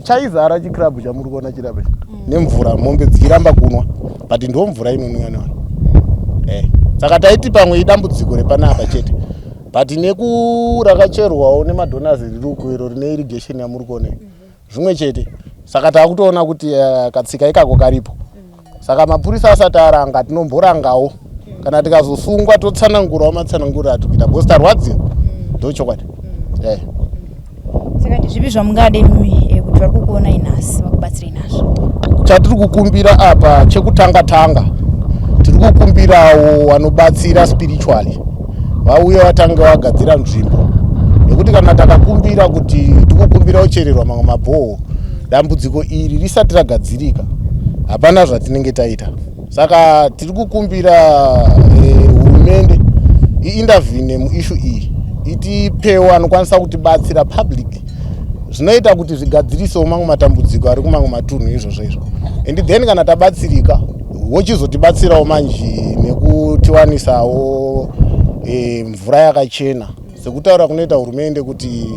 Chaizara chikrabu chamuri kuona chirapa nemvura mombe dziramba kunwa. But ndo mvura inonwiwa navanhu. Saka taiti pamwe idambudziko repanapa chete. But nekurakacherwawo nemadhonazi riruku iro rine irrigation yamuri kuona. Zvimwe chete. Saka takutoona kuti katsika ikako karipo. Saka mapurisa asati aranga tinomborangawo. Kana tikazosungwa totsanangurawo matsanangura atukuita because tarwadziwa. Ndo chokwadi. Saka ndizvipi zvamungade kuti vari kukuona inhasi vakubatsira nazvo? Chatiri kukumbira apa chekutanga tiri kukumbirawo vanobatsira spiritually vauye vatange vagadzira nzvimbo nekuti kana takakumbira kuti tikukumbira kuchererwa mamwe mabhoho dambudziko iri risati ragadzirika hapana zvatinenge taita. Saka tiri kukumbira hurumende iintervene muissue iyi itipewo anokwanisa kutibatsira public. Zvinoita kuti zvigadzirisewo mamwe matambudziko ari kumamwe matunhu izvozvo. And then kana tabatsirika wochizotibatsirawo manje nekutiwanisawo mvura yakachena sekutaura kunoita hurumende kuti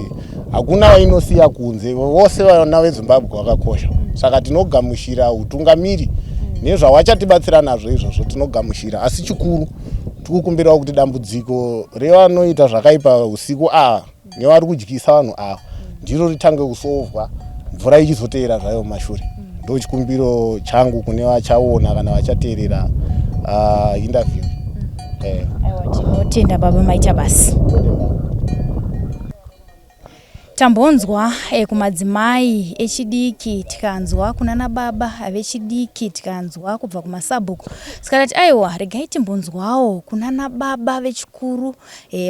hakuna vainosiya kunze vose vana veZimbabwe vakakosha. Saka tinogamushira utungamiri nezvawachatibatsira nazvo izvozvo tinogamushira. Asi chikuru tikukumbirawo kuti dambudziko revanoita zvakaipa usiku nevari kudyisa vanhu ava ndiro ritange kusovwa mvura ichizoteera zvayo mashure. Ndo chikumbiro changu kune vachaona kana vachateerera interview. Tinotenda baba maita basi. Tambonzwa kumadzimai echidiki tikanzwa kunana baba vechidiki tikanzwa kubva kumasabhuku. Sikati aiwa regai timbonzwawo kunana baba vechikuru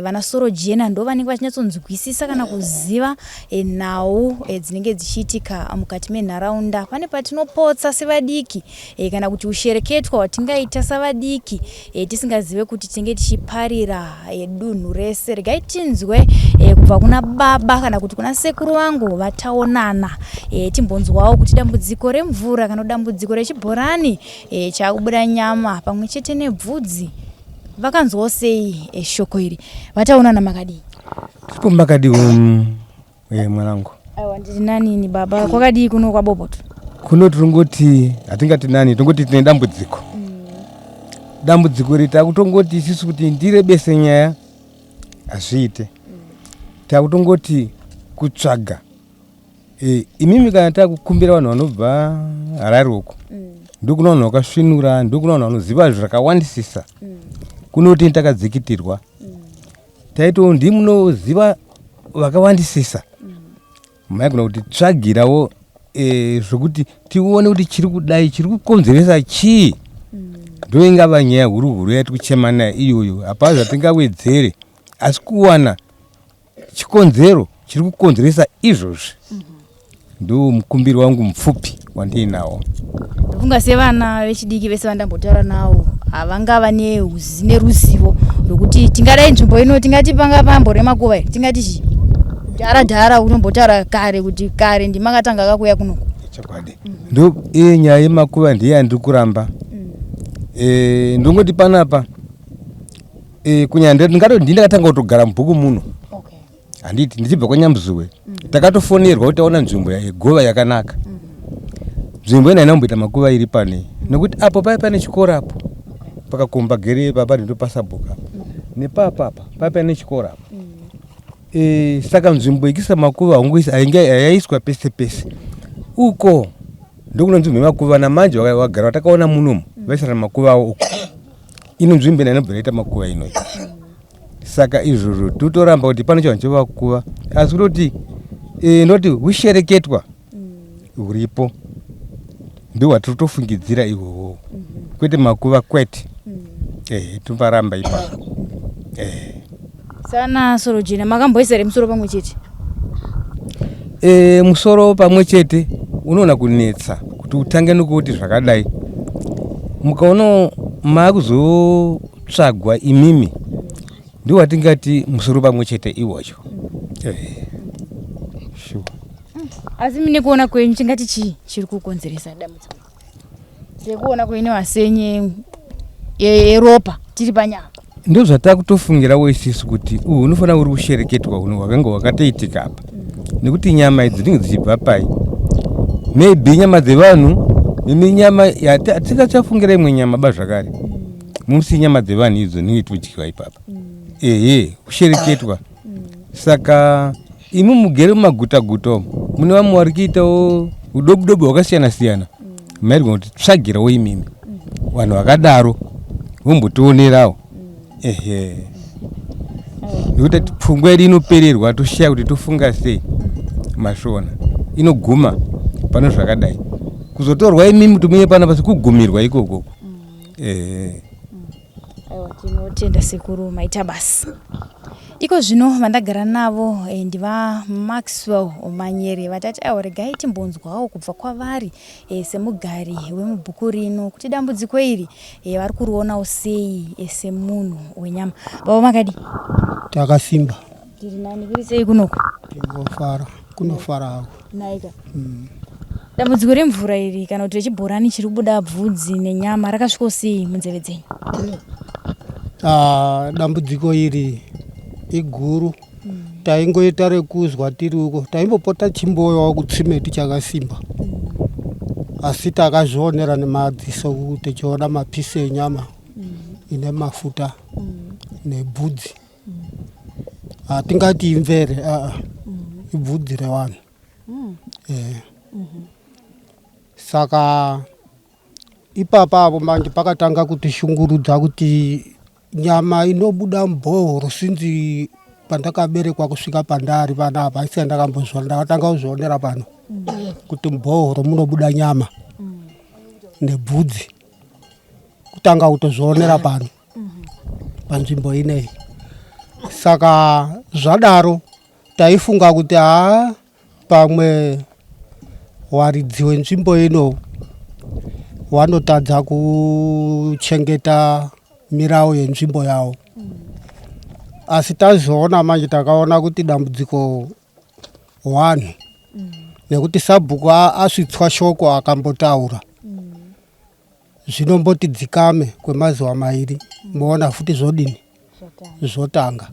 vana soro jena ndo vanenge vachinyatsonzwisisa kana kuziva nhau dzinenge dzichiitika mukati menharaunda. Pane patinopotsa sevadiki kana kuti ushereketwa watingaita savadiki tisingazive kuti tinge tichiparira dunhu rese. Regai tinzwe kubva kuna baba kana kuti kuna sekuru wangu vataonana timbonzwawo kuti dambudziko remvura kana dambudziko rechibhorani chakubuda nyama pamwe chete nebvudzi vakanzwawo sei shoko iri vataonana makadii? Tipo makadii mwanangu. Aiwa ndiri nani baba kwakadii kuno kwa Boboto? Kuno turungoti hatingati nani tungoti tine dambudziko. Dambudziko rita kutongoti isusu kuti ndirebese nyaya azviite. Takutongoti kutsvaga imimi kana takukumbira vanhu vanobva Harare uko ndokuna vanhu vakasvinura ndokuna vanhu vanoziva zvakawandisisa kunoti takadzikitirwa taito ndimunoziva vakawandisisa maigona kuti tsvagirawo zvokuti tione kuti chiri kudai chiri kukonzeresa chii ndoingava nyaya huru yati kuchema nayo iyoyo hapana zvatingawedzere asi kuwana chikonzero chiri kukonzeresa izvozvi ndo mukumbiro wangu mupfupi wandinawo. Ndofunga sevana vechidiki vese vandambotaura nawo havangava neruzivo rwekuti tingadai nzvimbo ino tingati panga pambo remakuva tingati chi dhara unombotaura kare kuti kare ndimakatanga akakuya kunoko chakwadi ndo nyaya yemakuva ndiye andiri kuramba ndongoti panapa kunyandira ndingatoti ndindatanga kutogara mubhuku muno handiti ndichibva kwaNyamzuwe takatofonerwa kuti taona nzvimbo yegova yakanaka nzvimbo ina inomboita makuva iri pane nekuti apo pai pane chikora apo pakakomba gere papa ndopasabhuka nepapapa pai pane chikora apo saka nzvimbo ikisa makuva yaiswa pese pese uko ndokuno nzvimbo yemakuva namanje wagara watakaona munomu vaisara makuva awo uko ino nzvimbo ina inobva yaita makuva inoyi saka izvozvo totoramba kuti pane chinhu chevakuva asi kutoti ndoti hushereketwa huripo ndohwatitofungidzira ihwohwo kwete makuva kwete tombaramba ipapo sana Sorojena makamboisa ere musoro pamwe chete musoro pamwe chete unoona kunetsa kuti utange nokuti zvakadai mukaona makuzotsvagwa imimi ndowatingati musoro pamwe chete iwacho sure. Asi mine kuona kwenyu chingati chiri kukonzeresa dambudziko sekuona kwenyu wasenye yeropa tiri panyama ndo zvatakutofungira isusu kuti unofanira uri kushereketwa uno hwakanga hwakatoitika apa nekuti nyama idzi dzinenge dzichibva pai maybe nyama dzevanhu mimi nyama hatingachafungira imwe nyama ba zvakare musi nyama dzevanhu idzo dzinenge tidyiwa ipapa kushereketwa saka imi mugere mumaguta guta mune vamwe vari kuitawo udobudobu hwakasiyana siyana mairwa kuti tsvagirawo imimi vanhu vakadaro vombotionerawo nekuti pfungwa yedu inopererwa toshaya kuti tofunga sei mashona inoguma pano zvakadai kuzotorwa imimi tumiye pana pasi kugumirwa ikoko aiwa tinotenda sekuru maita basi iko zvino vandagara navo ndiva Maxwell Manyere vatati aiwa regai timbonzwawo kubva kwavari semugari wemubhuku rino kuti dambudziko iri vari kurionawo sei semunhu wenyama. Baba makadi takasimba tiri nani kuri sei kunoko kunofara hako naika dambudziko remvura iri kana kuti rechibhorani chiri kubuda bvudzi nenyama rakasvika sei munzeve dzenyu? Dambudziko iri iguru taingoita rekuzwa tiri uko taimbopota chimboyawo kutsime tichakasimba asi takazvionera nemadziso kuti tichiona mapisi enyama ine mafuta nebvudzi hatingati imvere ibvudzi revanhu saka ipapa apo manje pakatanga kutishungurudza kuti nyama inobuda mubhohoro sinzi pandakaberekwa kusvika pandari panapa asi ndakambozviona ndakatanga kuzvionera pano kuti mubhohoro munobuda nyama nebvudzi kutanga kutozvionera pano panzvimbo ineyi saka zvadaro taifunga kuti pamwe waridzi wenzvimbo ino wanotadza kuchengeta mirau yenzvimbo yawo asi tazviona manje takaona kuti dambudziko wanhu nekuti sabhuku asvitswa shoko akambotaura zvinomboti dzikame kwemazuva mairi moona futi zvodini zvotanga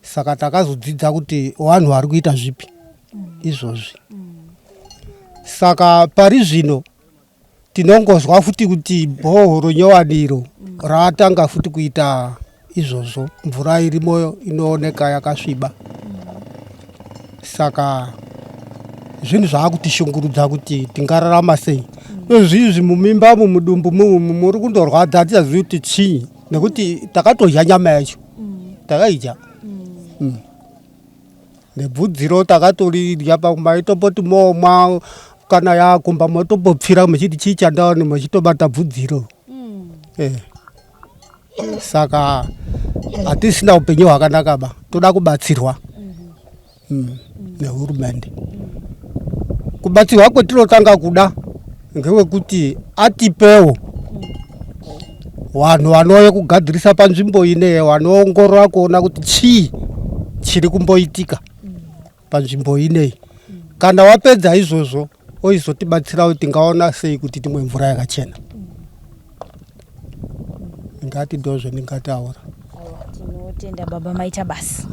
saka takazodzidza kuti wanhu vari kuita zvipi izvozvi saka pari zvino tinongozwa futi kuti bhohoro nyowaniro ratanga futi kuita izvozvo mvura irimo inooneka yakasviba saka zvinhu zvakutishungurudza kuti tingararama sei zvinhu mumimba mumudumbu muri kundorwadza hatichazivi kuti chii nekuti takatodya nyama yacho takaidya nebvudziro takatorirya pamaitomboti momwa kana yakumba motombopfira muchiti chii chandaoni muchitobata bvudziro saka hatisina upenyu hwakanaka ba toda kubatsirwa nehurumende kubatsirwa kwetinotanga kuda ngewekuti atipewo vanhu vanouya kugadzirisa panzvimbo ineyi vanoongorora kuona kuti chii chiri kumboitika panzvimbo ineyi kana wapedza izvozvo oizotibatsira kuti tingaona sei kuti timwe mvura yakachena ngati ndozvo ndingataura tinotenda baba maita basi.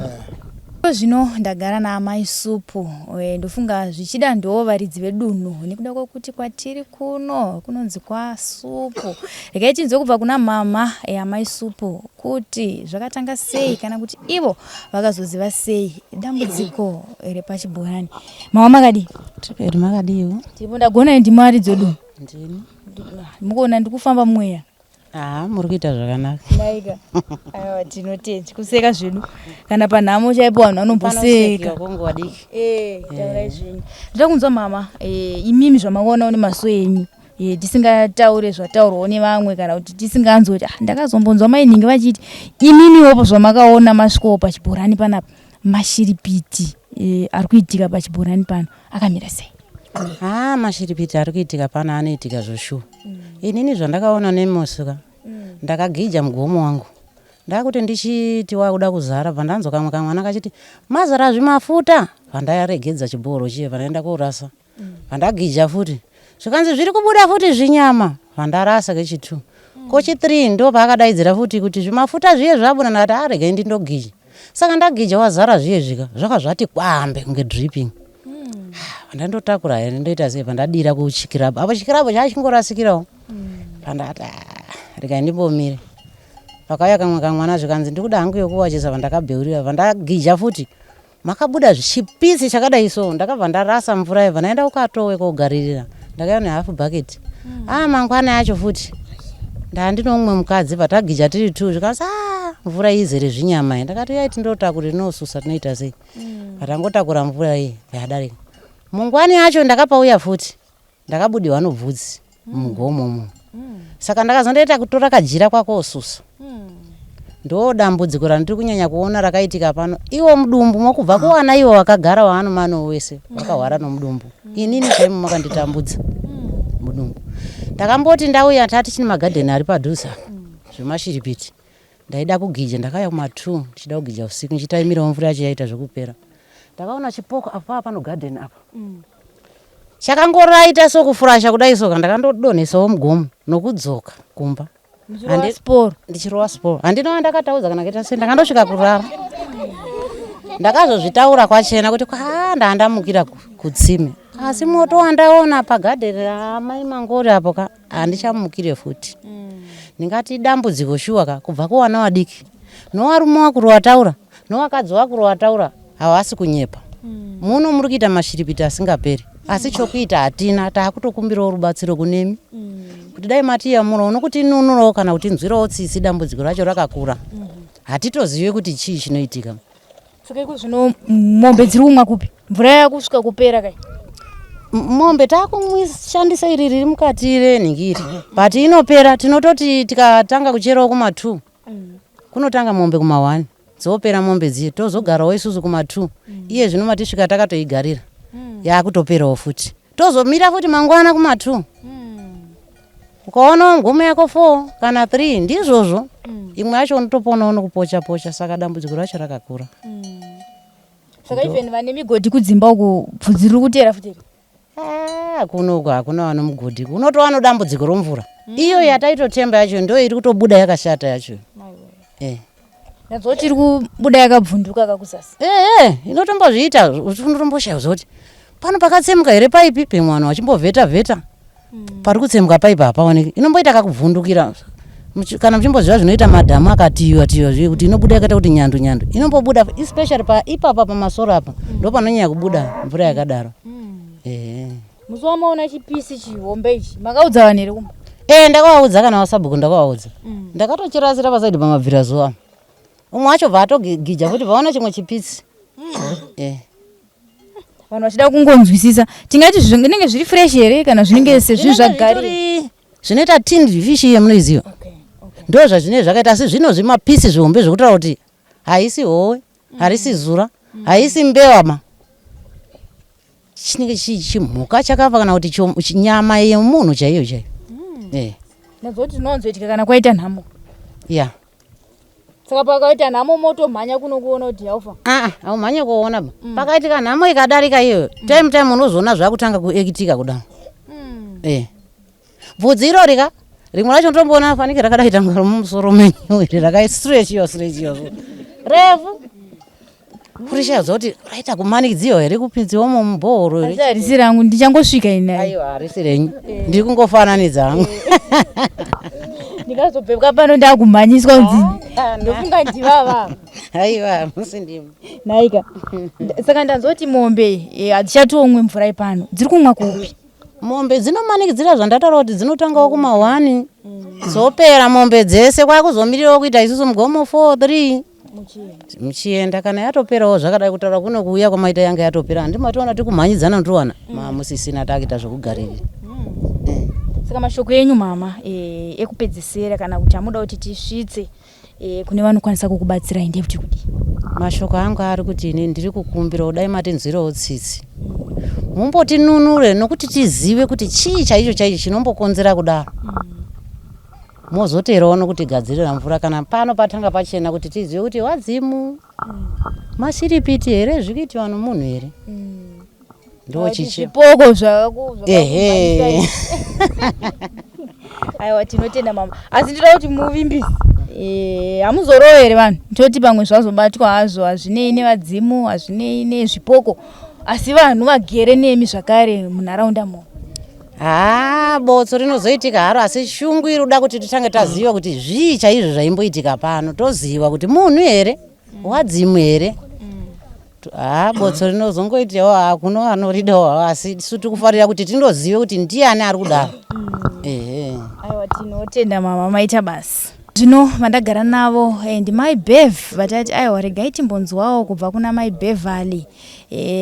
Zvino ndagara naamai Supu ndofunga zvichida ndo varidzi vedunhu nekuda kwokuti kwatiri kuno kunonzi kwa Supu. Regai tinzwe kubva kuna mama amai Supu kuti zvakatanga sei kana kuti ivo vakazoziva sei dambudziko repachibhorani. Mama makadi? Tiperi makadiwo. Tipo ndagona ndimi varidzi vedunhu. Ndini. Mukuona ndikufamba mweya. Muri kuita zvakanaka. Naika. Aiwa tinotenda kuseka zvedu. Kana panhamo chaipo vanhu vanomboseka. Kongo diki. Taurai zvenyu. Ndinoda kunzwa mama, imimi zvamaonawo nemaso enyu. Tisingataure zvataurwawo nevamwe kana kuti tisinganzoti ndakazombonzwa mainingi vachiti imimiwo zvamakaona masvikowo pachibhorani panapa mashiripiti ari kuitika pachibhorani pano akamira sei? Mashiripiti ari kuitika pano anoitika zvoshuwa. Inini zvandakaona nemusuka ndakagija mugomo wangu ndakuti ndichiti wakuda kuzara pandanzwa kamwe kamwana kachiti mazara zvimafuta pandaregedza chibhoro chiye panaenda korasa pandagija futi zvikanzi zviri kubuda futi zvinyama pandarasa kechi2 kochi3 ndo paakadaidzira futi kuti zvimafuta zviye zvabuda ndati aregai ndindogija saka ndagija wazara zviye zvika zvakazvati kwambe kunge dripping. Ndandotakura here ndoita sei pandadira kuchikirabo apo chikirabo chachingorasikirawo pandati regai ndimbomire pakauya kamwe kamwana zvikanzi ndikuda hangu yokuwachisa pandakabheurira pandagija futi makabuda chipisi chakadai so ndakabva ndarasa mvura yebva naenda ukatowe kogaririra ndakaiwa nehafu bhaketi mangwana yacho futi ndandino umwe mukadzi patagija tiri 2 zvikanzi mvura izere zvinyama ndakati yaiti ndotakura inosusa tinoita sei patangotakura mvura iyi yadarika mungwani yacho ndakapauya futi ndakabudiwa nobvudzi mugomo saka ndakazondoita kutora kajira kwako osusa ndo dambudziko randiri kunyanya kuona rakaitika pano iwo mudumbu mokubva kuwana iwo wakagara waanomano wese wakahwara nomudumbu inini chaimu makanditambudza mudumbu ndakamboti ndauya tati chine magadheni ari padhusa zvemashiripiti ndaida kugija ndakauya kuma2 ndichida kugija usiku ndichitaimirawo mvura yacho yaita zvekupera ndakaona chipoko apa pano garden apa chakangoraita sokufurasha kudai soka ndakandodonesawo mugomo nokudzoka kumba ndichirowa sporo handinowa ndakataudza kana kuita sei ndakandosvika kurara ndakazozvitaura kwachena kuti ndandamukira kutsime asi moto wandaona pagadheni ramai mangori apo handichamukire futi ndingati dambudziko shuwa kubva kuwana wadiki nowarume wakuru wataura nowakadzi wakuru wataura havasi kunyepa muno muri kuita mashiripiti asingaperi asi chokuita hatina taakutokumbirawo rubatsiro kunemi kuti dai matiyamura nokuti inunurawo kana kuti nzwirawo tsitsi dambudziko racho rakakura hatitozive kuti chii chinoitika. Saka zvino mombe dziri kumwa kupi mvura yakusvika kupera kai? Mombe takumwishandisa iri riri mukati renhingiri but inopera tinototi tikatanga kucherawo kuma2 kunotanga mombe kuma1 dzopera mombe dziye tozogarawo isusu kuma2 iye zvino matisvika takatoigarira yakutoperawo futi tozomira futi mangwana kuma2 ukaona ngome yako 4 kana 3 ndizvozvo imwe yacho unotoponawo nokupocha pocha saka dambudziko racho rakakura. Saka even vane migodhi kudzimba uko bvudzi riri kutera futi kunoku hakuna vano mugodhi unotova dambudziko romvura iyo yataitotemba yacho ndo iri kutobuda yakashata yacho nazoti iri kubuda yakabvunduka kakusasa inotombozviita unotomboshayiwa zoti pano pakatsemuka here paipi pemwana wachimbovheta vheta pari kutsemuka paipi hapaoneki inomboita kakubvundukira kana muchimboziva zvinoita madhamu akatiyiwa zviye kuti inobuda yakaita kuti nyandu inombobuda especially ipapa pamasoro apa ndo panonyanya kubuda mvura yakadaro. Musi wamaona chipisi chihombe ichi makaudza vanhu here kumba? Ndakawaudza kana wasabhuku ndakawaudza ndakatochirasira pasaidi pamabvira zuva umwe wacho bva atogija kuti vaona chimwe chipisi vanhu vachida kungonzwisisa tingati zvinenge zviri fresh here kana zvinenge sezvinhu zvagarira zvinoita tinned fish iye munoiziva ndo zvazvinenge zvakaita asi zvino zvimapisi zvihombe zvekutaura kuti haisi howe harisi zura haisi mbewama chinenge chimhuka chakafa kana kuti nyama yemunhu chaiyo nazoti tinonzoitika kana kwaita nhamo saka pakaita nhamo motomhanya kunokuona kuti yaufa haumhanye kuona pakaitika nhamo ikadarika iyoyo time unozoona zvakutanga kuekitika kudaro bvudzi irorika rimwe racho ndomboona fanike rakadaita mwaro mumusoro menyu iri rakaistrechiyo refu kurisha zoti raita kumanikidziwa here kupinziwamo mubhoro here. Harisi rangu ndichangosvika ine. Aiwa harisi renyu ndiri kungofananidza hangu. Ndikazobvepa pano ndakumhanyiswa kunzi ndofunga ndivava. Aiwa musindimo. Naika. Saka ndanzoti mombe hadzichatomwe mvura ipano. Dziri kumwa kupi? Mombe dzinomanikidzira zvandataura kuti dzinotangawo kuma1 dzopera mombe dzese kwakuzomirirawo kuita isusu mugomo 4-3 muchienda kana yatoperawo zvakadai kutaura kuno kuuya kwamaita yanga yatopera handimationa tikumhanyidzana ndiwana musisina takuita zvokugarira. Saka mashoko enyu mama ekupedzisira kana kuti amuda kuti tisvitse kune vanokwanisa kukubatsirai ndekuti kudi? Mashoko angu ari kuti ini ndiri kukumbira kudai matinzwirawo tsitsi mumbotinunure nokuti tizive kuti chii chaicho chaicho chinombokonzera kudaro. Mozoterawo nokuti gadzirira mvura kana pano patanga pachena kuti tizive kuti wadzimu masiripiti here zvikiti wano munhu here ndo chichi zvipoko zvako. Ehe. Aiwa tinotenda mama. Asi ndinoda kuti muvimbisi. Hamuzorowo here vanhu. Ndoti pamwe zvazobatwa hazvo hazvinei nevadzimu hazvinei nezvipoko. Asi vanhu vagere nemi zvakare munharaunda mo. Botso rinozoitika haro asi shungu iri kuda kuti titange taziva kuti zvii chaizvo zvaimboitika pano toziva kuti munhu here wadzimu here. Botso rinozongoitawo kuno anoridawo asi isu tikufarira kuti tindozive kuti ndiani ari kudaro. Aiwa tinotenda mama maita basi. Zvino vandagara navo ndimai Bev vatati aiwa regai timbonzwawo kubva kuna mai Bev ali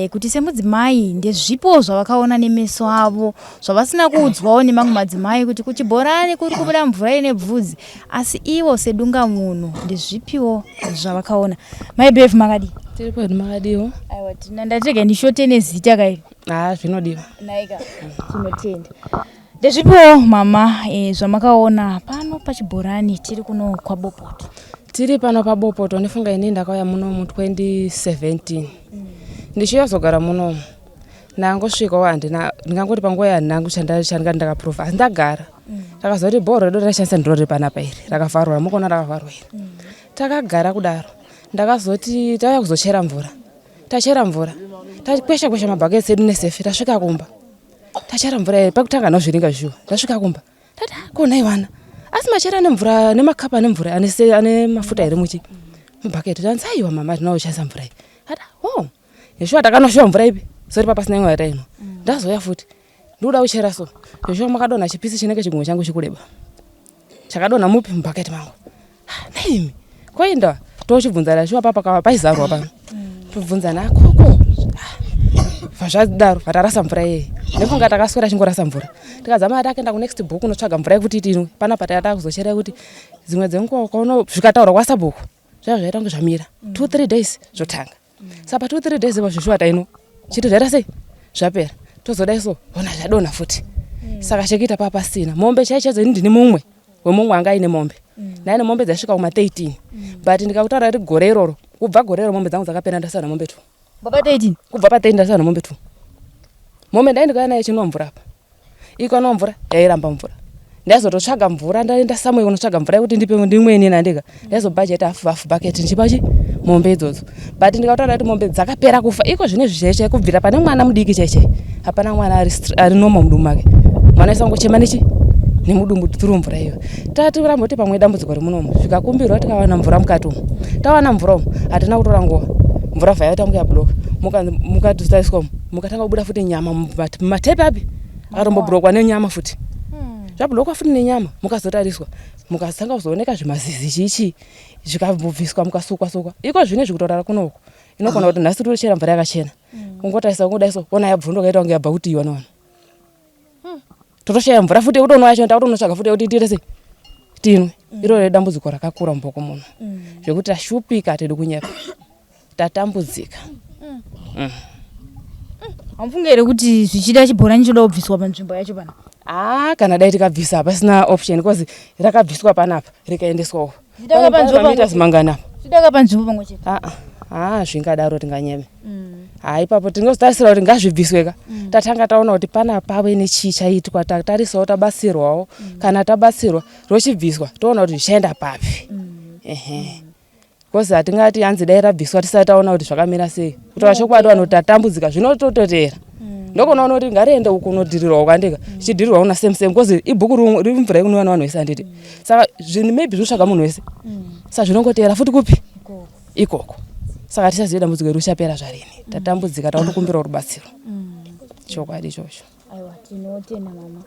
kuti semudzimai ndezvipo zvavakaona nemeso avo zvavasina kuudzwawo nemamwe madzimai kuti kuchibhorani kuri kubuda mvura ine bvudzi asi ivo sedunga munhu ndezvipiwo zvavakaona. Mai Bev makadi? Tiri pedu makadiwo. Aiwa ndatirega ndishote nezita kairi. Zvinodiwa. Naika tinotenda. Ndezvipo mama zvamakaona pano pachibhorani tiri kuno kwaBopoto? Tiri pano paBopoto ndifunga ini ndakauya muno mu 2017 ndichiyazogara muno ndangosvikawo ndingangoti panguva yanhangu chandanga ndakaprova asi ndagara takazoti bhoro redu rashandisa ndiro riri panapa iri rakavharwa mukona rakavharwa iri takagara kudaro ndakazoti tauya kuzochera mvura tachera mvura takwesha kwesha mabhaketsi edu nesefi tasvika kumba tachera mvura pakutanga nozviringa zviwa tasvika kumba tati konai vana asi machera nemvura nemakapa nemvura ane mafuta here mubhaketi tansaiwa mama tinaoshandisa mvura iyi ati yeshuwa takanoshuwa mvura ipi sori papasina imwe yataino ndazoya futi ndikuda kuchera so yeshuwa makadonha chipisi chinenge chigumwe changu chikureba chakadonha mupi mubhaketi mangu naimi kwainda tochibvunzana shuwa papa paizarwa pano tobvunzana akoko zvadaro vatarasa mvura yeye nefunga takaswera chingorasa mvura tikazama ati akaenda kunext book unotsvaga mvura yekuti tinwe panapa tata kuzochera kuti dzimwe dzenguva ukaona zvikataurwa kwasabhuku zvazvaita kunge zvamira 2-3 days zvotanga saka 2-3 days zvoshuwa taino chiti zvaita sei zvapera tozodai so ona zvadonha futi saka chekuita papasina mombe chaichadzo ini ndini mumwe wemumwe anga aine mombe naine mombe dzasvika kuma 13 but ndikakutaura kuti gore iroro kubva gore iro mombe dzangu dzakapera ndasana mombe 2 baba 13 kubva pa 13 ndasana mombe 2 mombe ndaindikauya naye chinwa mvura apa ikanwa mvura yairamba mvura ndaizototsvaga mvura ndaenda samwe kunotsvaga mvura yekuti ndipe ndimweni nandika ndaizobhajeta hafu bucket ndichipachi mombe idzodzo but ndikataura kuti mombe dzakapera kufa iko zvine zvicheche kubvira pane mwana mudiki cheche hapana mwana ari noma mudumbu make mwana isangochema nemudumbu tiri mvura iyo tatiramboti pamwe dambudziko rimunomu zvikakumbirwa tikawana mvura mukati umu tawana mvura umu hatina kutora nguva mvura vha yatangu yabhuroka mukatisaiswa mukatanga kubuda futi nyama mumatepe api akatomboburokwa nenyama futi zvabhulokwa futi nenyama mukazotariswa mukatanga kuzooneka zvimazizi chichi zvikabviswa mukasukwa iko zvine zvikutorara kunoko inogona kuti nhasi tirichera mvura yakachena kungotarisa kudaiso ona yabvunduka ita kunge yabva kutiiwa navanhu totoshaya mvura futi yekuti onwa yacho takutonotsvaga futi yekuti tiite sei tinwe iroro dambudziko rakakura mboko muno zvekuti tashupika hatidi kunyepa tatambudzika hamufunge here kuti zvichida chibhorani choda kubviswa panzvimbo yacho pana kana dai tikabvisa pasina option because rakabviswa panapa rikaendeswawo zimanganapa zvidaka panzvimbo pamwe chete zvingadaro tinganyeme ipapo tingotarisira kuti ngazvibvisweka tatanga taona kuti pana pave nechii chaitwa tatarisawo tabatsirwawo kana tabatsirwa rochibviswa toona kuti zvichaenda papi kozi hatingati yanzi dai rabviswa tisati taona kuti zvakamira sei kutaura chokwadi vanhu kuti tatambudzika zvinotototera ndokunoona kuti ngariende uku unodhirirwa ukandika chichidirirwa una same kozi ibhuku riri mvura yekunwiwa nevanhu vese handiti saka zvinhu maybe zvotsvaga munhu wese saka zvinongotera futi kupi ikoko saka tisazive dambudziko iri uchapera zvarini tatambudzika takumbirawo rubatsiro chokwadi ichocho. Aiwa tinotenda mama.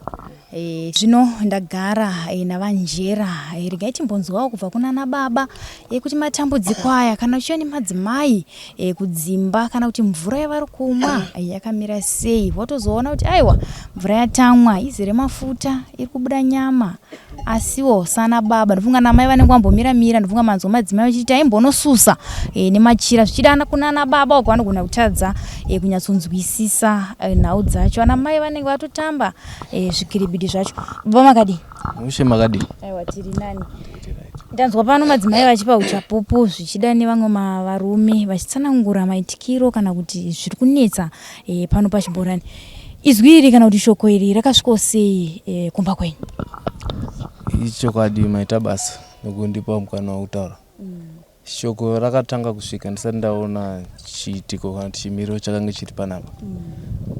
Zvino ndagara navanjera regai timbonzwawo kubva kuna nababa kuti matambudziko aya kana uchiva nemadzimai kudzimba kana kuti mvura yavari kumwa yakamira sei votozoona kuti aiwa mvura yatamwa izere mafuta iri kubuda nyama asiwo sana baba ndofunga namai vanenge vambomira ndofunga manzwa madzimai vachiti aimbonosusa nemachira zvichida kunana baba uko vanogona kutadza kunyatsonzwisisa nhau dzacho ana mai vanenge vatotamba zvikiribidi zvacho. Baba makadi ushe makadi aiwa tiri nani ndanzwa pano madzimai vachipa uchapupu zvichida nevamwe varume vachitsanangura maitikiro kana kuti zviri kunetsa pano pachibhorani izwi iri kana kuti shoko iri rakasvikawo sei kumba kwenyu? Ichokwadi maita basa nokundipa mukana wekutaura. Shoko rakatanga kusvika ndisati ndaona chiitiko kana chimiro chakange chiri panapa.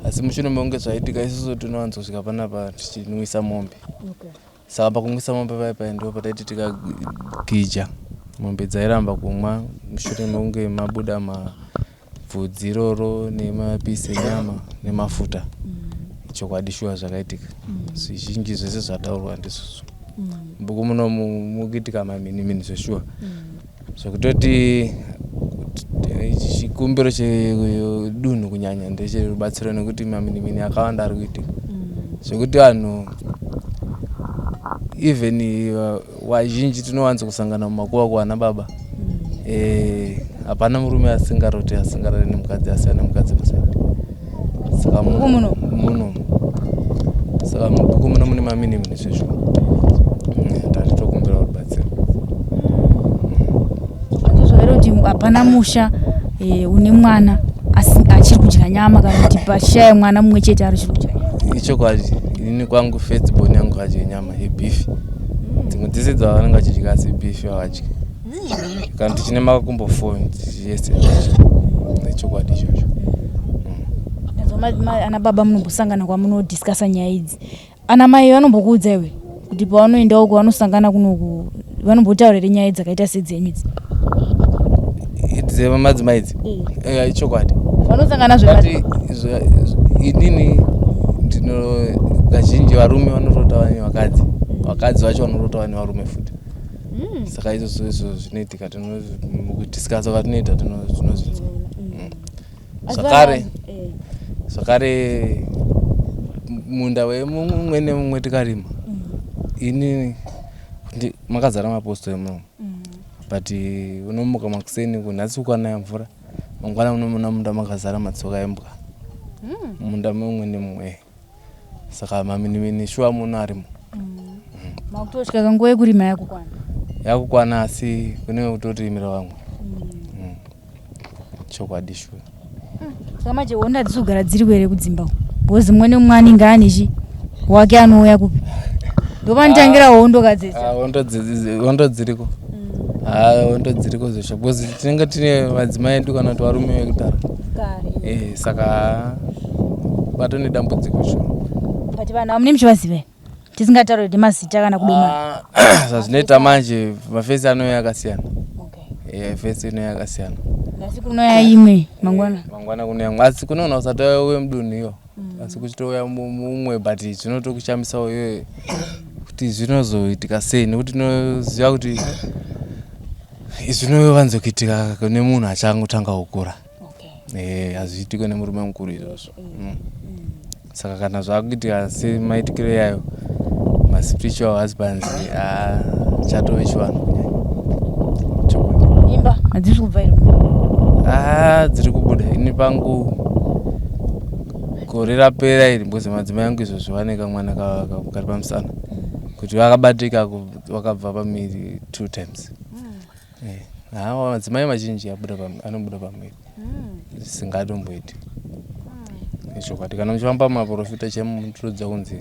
Asi mushure mekunge zvaitika isusu tinowanzosvika panapa tichinwisa mombe. Saka pakumwisa mombe paya ndipo pataiti tikagija mombe dzairamba kumwa mushure mekunge mabuda mabvudzi iroro nemapisi enyama nemafuta. Chokwadi shuwa zvakaitika. Zvizhinji zvese zvataurwa ndisusu. Mbuku muno mukiitika maminimini zveshuwa. Zvekutoti chikumbiro chedunhu kunyanya ndecherubatsiro nekuti maminimini akawanda ari kuitika. Zvekuti vanhu even wazhinji tinowanza kusangana mumakuva kuwana baba. Hapana murume asingaroti asingarari nemukadzi asiyana nemukadzi pasaidi. Saka muno saka mubhuku muno mune maminimini zveshuwa. Tatitokumbira rubatsiro. Ndozvairo kuti hapana musha une mwana achiri kudya nyama kana kuti pashaya mwana mumwe chete ari kudya nyama. Ichokwadi ini kwangu first born yangu adye nyama yebeef. Dzimwe dzese dzavanenge vachidya asi beef havadyi. Kana tichine makumbo 4 yese havadyi. Ichokwadi ichocho. Ana baba munombosangana kwamunodhiskasa nyaya idzi. Ana mai vanombokuudza iwe kuti pavanoenda uko vanosangana kunoku vanombotaurira nyaya dzakaita sedzenyu idzi. Dzemadzimai idzi? Ichokwadi. Vanosangana zvakati inini ndino kazhinji varume vanorota vane vakadzi. Vakadzi vacho vanorota vane varume futi. Saka izvo zvinoitika mukudhiskasa kwatinoita tinozvinzwa. Zvakare munda wemumwe nemumwe tikarima ini makazara mapostori muno but unomuka makuseni kunhasi ukwanaya mvura mangwana unomona munda makazara matsoka embwa munda mumwe nemumwe saka maminimini shuwa muno arimo. Makutosvika kanguva yekurima yakukwana asi kune kutorimira vamwe. Chokwadi shuwa. Saka manje honda dzisogara dziri kwere kudzimba bozi mumwe nemumwe anenge ane wake anouya kupi ndopanitangira hondo kadzese hondo dziriko hondo dziriko zvesha bozi tinenge tine madzimai edu kana kuti varume vekudhara saka patone dambudziko shuwa. But vanhu hamune muchivaziva tisingatauri kuti mazita kana kudoma zvazvinoita manje mafesi anouya akasiyana. Fesi inouya akasiyana. Asi kunouya imwe mangwana kunouya imwe asi kunoona usati wauya mudunhu iyo asi kuchitouya mumwe but zvinotokushamisawo iyoyo kuti zvinozoitika sei nekuti tinoziva kuti zvinowanzo kuitika kune munhu achangotanga kukura. Hazviitiki nemurume mukuru izvozvo. Saka kana zvakuitika semaitikiro yayo maspiritual husbands chatove chivanhu kunyanya. Imba hadzisi kubva iri dziri kubuda ini pangu gore rapera iri mbozi madzimai angu izvozvo vane kamwana kari pamusana kuti vakabatika vakabva pamiri 2 times. Madzimai mazhinji anobuda pamiri zvisingatomboiti. Ichokwadi kana muchifamba mumaprofita chemunotirodza kunzi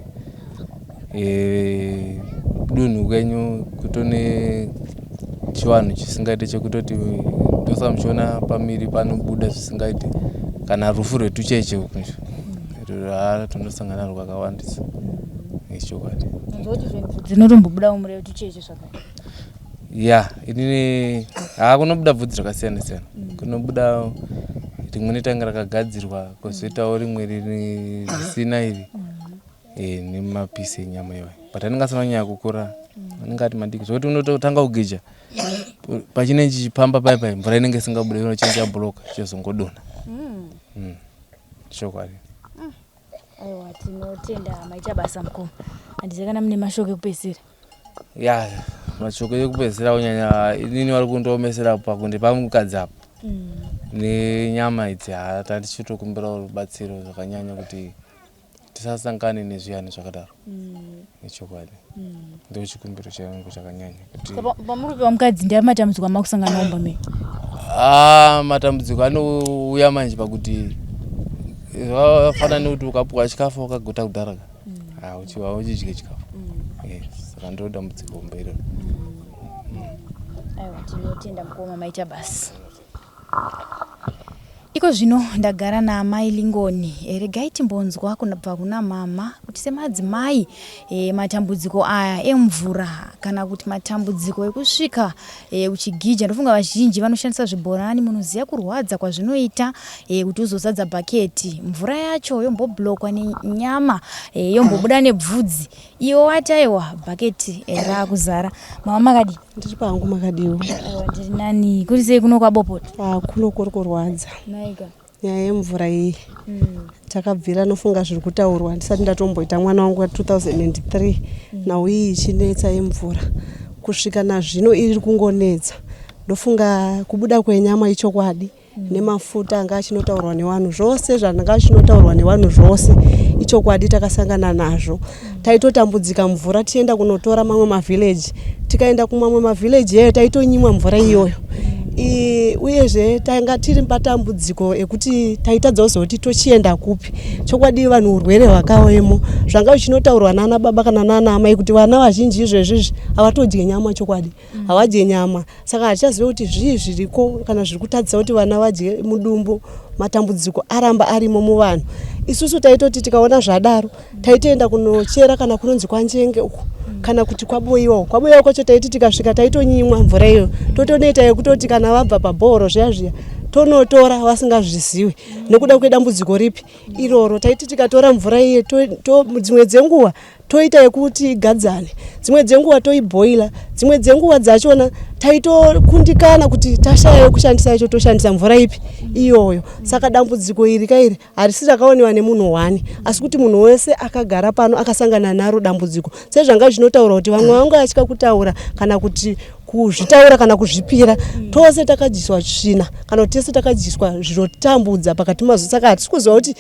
dunhu kwenyu kutone chiwanhu chisingaite chekutoti ndosamuchiona pamiri panobuda zvisingaite kana rufu rwetucheche ukunje tonosangana naro kakawandisa ichokwadi dzinotombobuda umure wetucheche zvakadai ya inini kunobuda bvudzi rakasiyana siyana kunobuda rimwe netanga rakagadzirwa kozoitawo rimwe risina iri nemapisi enyama iwayo but anenge asina kunyanya kukura anenge ati madiki zvokuti unototanga kugija pachinenge chichipamba paipai mvura inenge isingabude inochinja bloka chozongodonha chokwadi. Aiwa tinotenda maita basa mukuru handizakana mune mashoko ekupedzisira ya mashoko ekupedzisira kunyanya inini vari kundiomesera pakundipa mukadzi apo nenyama idzi tichitokumbira rubatsiro zvakanyanya kuti tisasangane nezviyani zvakadaro nechokwadi ndo chikumbiro changu chakanyanya pamuri kupiwa mukadzi ndiari matambudziko amakusangana nawo pamene matambudziko anouya manje pakuti zvafana nekuti ukapuwa chikafu wakagota kudharaka hauchidye chikafu saka ndo dambudziko mberi. Aiwa tinotenda mukoma maita basi. Iko zvino ndagara naamai Lingoni. Regai timbonzwa kunabva kuna mama kuti semadzimai matambudziko aya emvura kana kuti matambudziko ekusvika uchigija. Ndofunga vazhinji vanoshandisa zvibhorani, munoziya kurwadza kwazvinoita kuti uzozadza bhaketi. Mvura yacho yomboblokwa nenyama yombobuda nebvudzi. Iwo wataiwa bhaketi rakuzara. Mama makadi ndiri pangu makadiwo. Ndiri nani kuri sei kuno kwabopota? Kuno kuri kurwadza. Naika nyaya yemvura iyi takabvira nofunga zviri kutaurwa ndisati ndatomboita mwana wangu wa2003 nauyi ichinetsa yemvura kusvika nazvino iri kungonetsa. Ndofunga kubuda kwenyama ichokwadi nemafuta anga achinotaurwa nevanhu zvose zvanga achinotaurwa nevanhu zvose ichokwadi takasangana nazvo. Taitotambudzika mvura tienda kunotora mamwe mavillage, tikaenda kumamwe mavillage yeyo taitonyimwa mvura iyoyo. Uyezve tanga tiri patambudziko ekuti taitadza kuzoti tochienda kupi. Chokwadi vanhu urwere hwakawemo zvanga uchinotaurwa nana baba kana nana amai kuti vana vazhinji izvezvi havatodye nyama. Chokwadi havadye nyama, saka hachazive kuti zvii zviriko kana zviri kutadzisa kuti vana vadye mudumbu. Matambudziko aramba arimo muvanhu. Isusu taitoti tikaona zvadaro taitoenda kunochera kana kunonzi kwanjenge uko kana kuti kwaboiwa kwacho taiti tikasvika taitonyimwa mvura iyo totonoita yekutoti kana vabva pabhoro zviya tonotora vasingazvizivi nekuda kwedambudziko ripi iroro. Taiti tikatora mvura iyo dzimwe dzenguva toita yekuti igadzane, dzimwe dzenguva toibhoila, dzimwe dzenguva dzachona taitokundikana kuti tashaya yekushandisa yacho toshandisa mvura ipi iyoyo. Saka dambudziko iri kairi harisi rakaonewa nemunhu wani asi kuti munhu wese akagara pano akasangana naro dambudziko. Sezvanga zvinotaura kuti vamwe vanga vachika kutaura kana kuti kuzvitaura kana kuzvipira tose takadziswa tsvina kana kuti tese takadziswa zvinotambudza pakati mazo. Saka hatisi kuziva kuti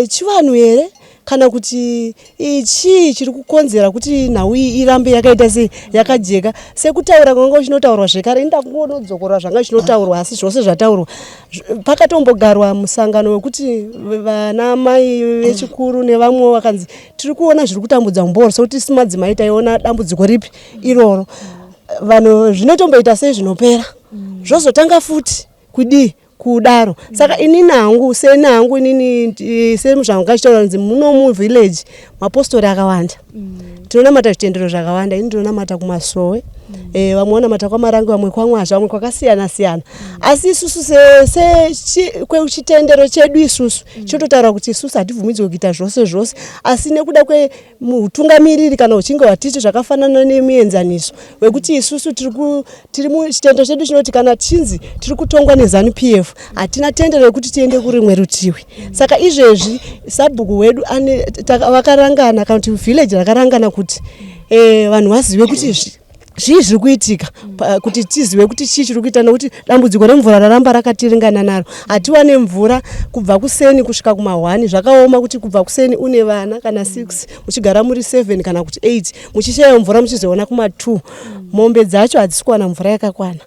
chivanhu here kana kuti ichi chiri kukonzera kuti nhau iyi irambe yakaita sei yakajeka. Sekutaura kwanga chinotaurwa zvekare inda kungonodzokora zvanga zvinotaurwa asi zvose zvataurwa pakatombogarwa musangano wekuti vana mai vechikuru nevamwe vakanzi tiri kuona zviri kutambudza mumboro sekuti simadzimai taiona dambudziko ripi iroro. Vanhu zvinotomboita sei zvinopera zvozotanga futi kudii kudaro. Saka inini hangu senangu inini semuzvanga chitaura kuti muno muvillage mapostori akawanda. Tinonamata zvitendero zvakawanda. Ini ndinonamata kumasowe, vamwe vanamata kwaMarange, vamwe kwaMwazha, vamwe kwakasiyana siyana. Asi isusu kwechitendero chedu isusu chototaura kuti isusu hatibvumidzwe kuita zvose asi nekuda kwemutungamiriri kana uchinge watiti zvakafanana nemuenzaniso wekuti isusu tiri muchitendero chedu chinoti kana chinzi tiri kutongwa neZANU-PF hatina tendero yekuti tiende kurimwe rutivi. Saka izvezvi sabhuku wedu vakarangana kana kuti village rakarangana kuti vanhu vazive kuti zvii zviri kuitika kuti tizive kuti chii chiri kuita nokuti dambudziko remvura raramba rakatiringana naro. Hatiwane mvura kubva kuseni kusvika kuma1 zvakaoma kuti kubva kuseni une vana kana 6 muchigara muri 7 kana kuti 8 muchishaya mvura muchizoona kuma2. Mombe dzacho hadzisi kuwana mvura yakakwana,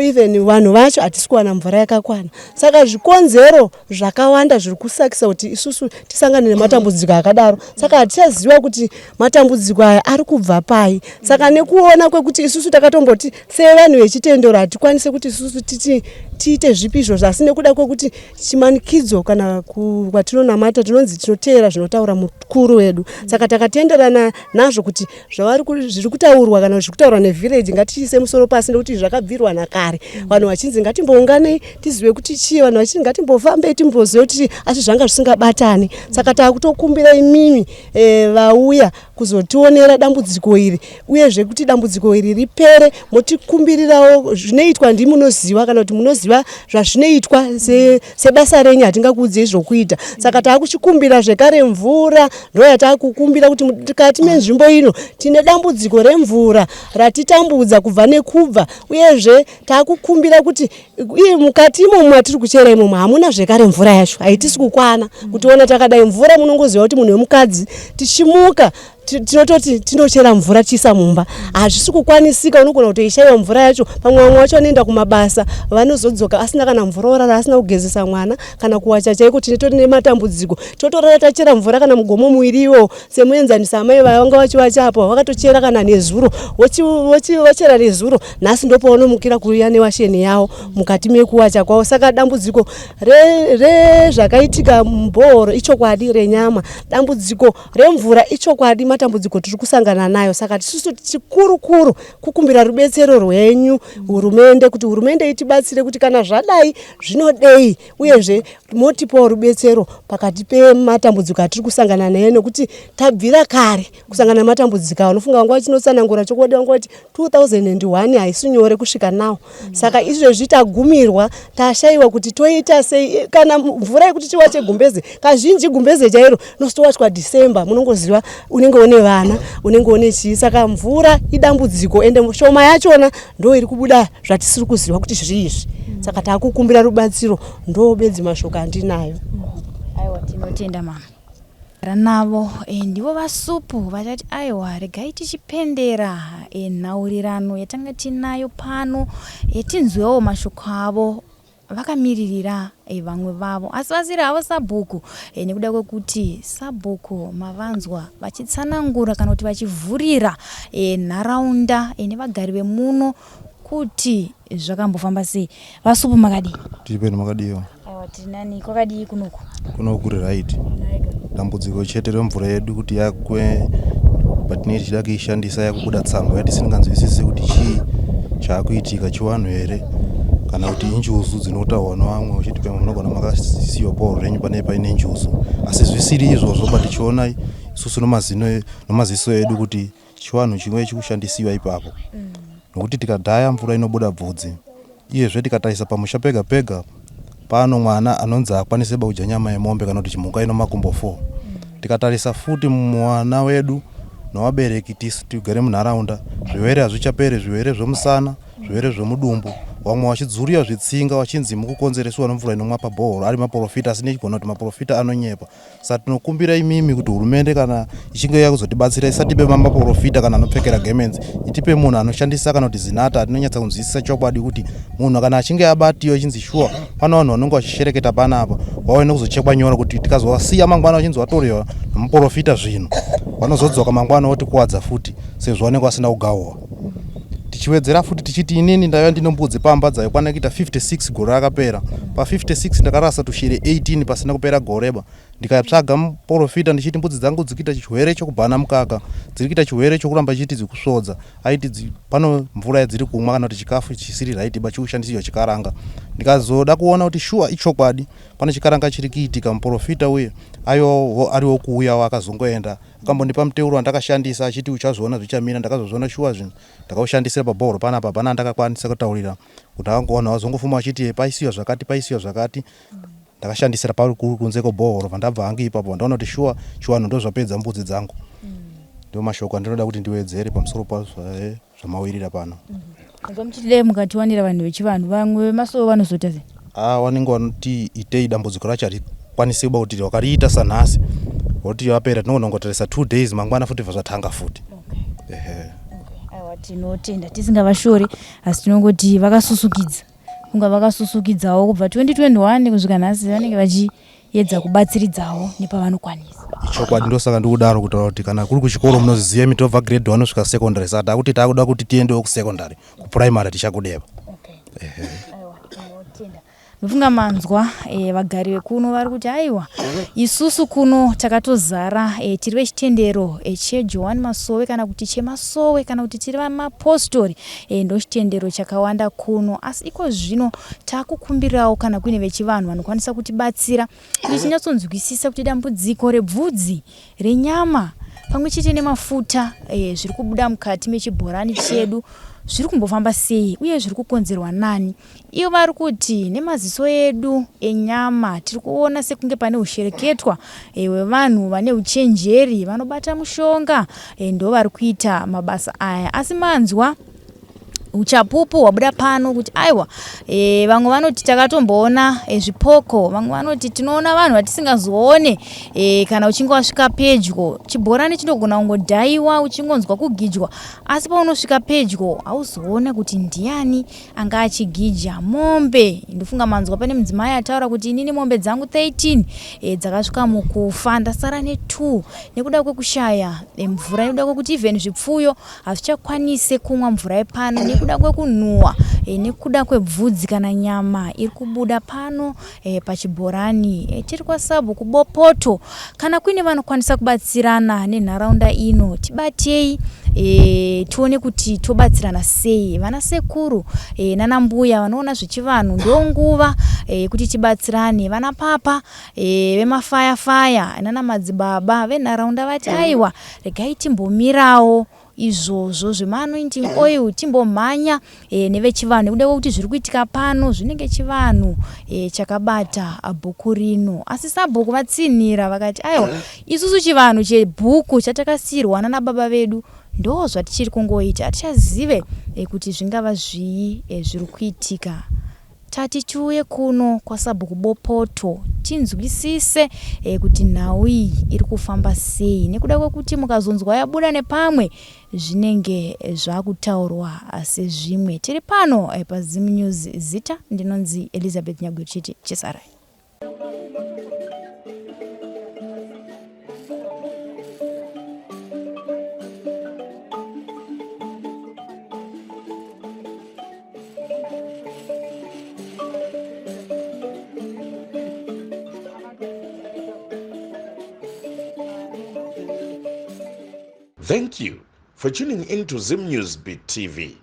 even vanhu vacho hatisi kuwana mvura yakakwana. Saka zvikonzero zvakawanda zviri kusakisa kuti isusu tisangane nematambudziko akadaro. Saka hatichaziva kuti matambudziko aya ari kubva pai. Saka nekuona kwekuti isusu takatomboti sevanhu vechitendero hatikwanise kuti isusu tiite zvipi izvozvo, asi nekuda kwekuti chimanikidzo kana kwatinonamata tinonzi tinoteera zvinotaura mukuru wedu. Saka takatenderana nazvo kuti zviri kutaurwa kana zviri kutaurwa nevillage ngatiise musoro pasi, nekuti zvakabvirwa nakare. Vanhu vachinzi ngatimbounganei tizive kuti chii, vanhu vachinzi ngatimbofambei timbozive kuti asi zvanga zvisingabatani. Saka takutokumbira imimi vauya kuzotionera dambudziko iri, uyezve kuti dambudziko iri ripere motikumbirirawo zvinoitwa ndimunoziva, kana kuti munoziva zvazvinoitwa sebasa renyu hatingakuudzei zvokuita. Saka takuchikumbira zvekare mvura ndoyatakukumbira kuti mukati menzvimbo ino tine dambudziko remvura ratitambudza kubva nekubva, uyezve takukumbira kuti iye mukati imomo matiri kuchera imomo hamuna zvekare mvura yacho, haitisi kukwana kutiona takadai mvura. Munongoziva kuti munhu wemukadzi tichimuka tinototi tinochera mvura tiisa mumba, hazvisi kukwanisika. Unogona kutoishaiwa mvura yacho, pamwe vamwe vacho vanoenda kumabasa vanozodzoka asina kana mvura orara, asina kugezesa mwana kana kuwacha chaiko. Tinetori nematambudziko, totorara tachera mvura kana mugomo muiriwo semuenzanisa amai vanga vachiwachapo vakatochera kana nezuro, vochera nezuro, nhasi ndopaunomukira kuuya newasheni yavo mukati mekuwacha kwavo. Saka dambudziko rezvakaitika muBhohoro ichokwadi renyama, dambudziko remvura ichokwadi matambudziko tiri kusangana nayo. Saka tisusu chikuru kukumbira rubetsero rwenyu hurumende, kuti hurumende itibatsire kuti kana zvadai zvinodei, uyezve motipawo rubetsero pakati pematambudziko atiri kusangana nayo, nekuti tabvira kare kusangana nematambudziko awo. Unofunga wanga wachinotsanangura chokwadi wanga wati 2001 haisi nyore kusvika nawo. Saka izvezvi tagumirwa tashayiwa kuti toita sei. Kana mvura yekuti tiwache gumbeze, kazhinji gumbeze chairo nositowachwa December, munongoziva unenge une vana, unenge une chii. Saka mvura idambudziko, ende shoma yachona ndo iri kubuda zvatisiri kuziva kuti zviizvi. Saka takukumbira rubatsiro, ndo bedzi mashoko andinayo. Aiwa, tinotenda mama ranavo ndivo vasupu vatati aiwa regai tichipendera nhaurirano yatanga tinayo pano, tinzwewo mashoko avo vakamiririra vamwe vavo, asi vasiri havo sabhuku nekuda kwekuti sabhuku mavanzwa vachitsanangura kana kuti vachivhurira nharaunda nevagari vemuno kuti zvakambofamba sei. Vasupu makadii? Tipeni makadiyo. Aiwa, tinani kwakadii kunoku? Kunoku kuri right. Dambudziko chete remvura yedu kuti yakwe patinenge tichida kuishandisa yakubuda tsamba yatisinganzwisisi kuti chii chakuitika chiwanhu here kana kuti injuzu dzinotaurwa nevamwe uchiti pamwe munogona makasiyiwa Bhohoro renyu pane paine njuzu, asi zvisiri izvozvo. Patichiona isusu nomaziso edu kuti chiwanhu chimwe chikushandisiwa ipapo, nokuti tikadhaya mvura inobuda bvudzi. Iyezve tikatarisa pamusha pega pega pano mwana anonzi akwanise kudya nyama yemombe kana kuti chimhuka ino makumbo 4. Tikatarisa futi mwana wedu nowabereki tigere munharaunda, zvirwere hazvichapere, zvirwere zvemusana, zvirwere zvemudumbu. Vamwe vachidzurira zvitsinga vachinzi mukukonzereswa nemvura inomwa paBhohoro ari maprofita, asi nechigona kuti maprofita anonyepa. Saka tinokumbira imimi kuti hurumende kana ichinge yakuzotibatsira isatipe maprofita kana anopfekera gemenzi, itipe munhu anoshandisa kana kuti zinata atinonyatsa kunzwisisa chokwadi kuti munhu kana achinge abatiwa chinzi shuwa pana vanhu vanenge vachishereketa panapa vaone kuzochekwa nyora kuti tikazovasiya mangwana vachinzi vatorewa nemaprofita zvino vanozodzoka mangwana otikuwadza futi sezvo vanenge vasina kugawa. Tichiwedzera futi tichiti inini ndaiva ndine mbudzi pamba dzaikwana kuita 56 gore rakapera. Pa 56 ndakarasa tushiri 18 pasina kupera goreba. Ndikatsvaga muprofita ndichiti mbudzi dzangu dzikuita chirwere chokubhana mukaka, dziri kuita chirwere chokuramba chiti dzikusvodza, aiti pano mvura yadziri kumwa kana kuti chikafu chisiri right bachikushandisirwa chikaranga. Ndikazoda kuona kuti shuwa ichokwadi pane chikaranga chiri kuitika. Muprofita uye ariwo kuuya wakazongoenda akambondipa muteuro wandakashandisa achiti uchazoona zvichamira. Ndakazozviona shuwa zvinhu ndakaushandisira paBhohoro panapa pana ndakakwanisa kutaurira kuti akangoona wazongofuma achiti paisiwa zvakati. Ndakashandisira pari kunze kweBhohoro pandabva hangu ipapo ndaona kuti shuwa ndo zvapedza mbudzi dzangu. Ndio mashoko andinoda kuti ndiwedzere pamusoro pazvo zvamawirira pano. Muchidai mukatiwanira vanhu vechivanhu vamwe vemasowo vanozota sei? Vanenge vanoti itei dambudziko racho harikwanisi kuti wakariita sanhasi kuti yapera tinogona kungotarisa 2 days mangwana futi zvazvatanga futi. Aiwa, tinotenda tisingavashori, asi tinongoti vakasusukidza. Kunga vakasusukidzawo kubva 2021 kusvika nhasi vanenge vachiedza kubatsiridzawo nepavanokwanisa. ichokwadi ndosaka ndikudaro kutaura kuti kana kuri kuchikoro munoziziva mitobva grade 1 kusvika secondary saka takuti takuda kuti tiendewo kusekondary kuprimary tichakudeba. ndofunga manzwa vagari vekuno vari kuti aiwa isusu kuno takatozara tiri vechitendero cheJohani Masowe kana kuti cheMasowe kana kuti tiri vamapostori ndo chitendero chakawanda kuno, asi iko zvino takukumbirawo kana kuine vechivanhu vanokwanisa kutibatsira kuti tinyatsonzwisisa kuti dambudziko rebvudzi renyama pamwe chete nemafuta zviri kubuda mukati mechibhorani chedu zviri kumbofamba sei uye zviri kukonzerwa nani. Iyo vari kuti nemaziso edu enyama tiri kuona sekunge pane ushereketwa wevanhu vane uchenjeri vanobata mushonga ndo vari kuita mabasa aya, asi manzwa uchapupu wabuda pano kuti aiwa vamwe vanoti takatomboona zvipoko, vamwe vanoti tinoona vanhu vatisingazoone kana uchinge wasvika pedyo chibhorani chinogona kungodhaiwa uchingonzwa kugijwa, asi paunosvika pedyo hauzoona kuti ndiani anga achigija. Mombe ndofunga manzwa pane mudzimai ataura kuti inini mombe dzangu 13 dzakasvika mukufa ndasara ne2 nekuda kwekushaya mvura, nekuda kwekuti even zvipfuyo hazvichakwanise kumwa mvura yepano nekuda kwekunuhwa nekuda kwebvudzi kana nyama iri kubuda pano pachibhorani. Tiri kwaSabhu kuBopoto, kana kuine vanokwanisa kubatsirana nenharaunda ino tibatei tione kuti tobatsirana sei. Vana sekuru nana mbuya vanoona zvechivanhu ndonguva kuti tibatsirane. Vana papa vemafaya nana madzibaba venharaunda vati aiwa regai timbomirawo izvozvo zvema anointing oil timbomhanya nevechivanhu nekuda kwekuti zviri kuitika pano zvinenge chivanhu chakabata bhuku rino. Asi Sabhuku vatsinhira vakati aiwa isusu chivanhu chebhuku chatakasirwa nana baba vedu ndo zvatichiri kungoita, hatichazive kuti zvingava zvii zviri kuitika. Tati tiuye kuno kwaSabhuku Bopoto tinzwisise kuti nhau iyi iri kufamba sei, nekuda kwekuti mukazonzwa yabuda nepamwe zvinenge zvakutaurwa sezvimwe. Tiri pano paZim News, zita ndinonzi Elizabeth Nyagwechiti Chesarai. Thank you for tuning in to Zim News Beat TV.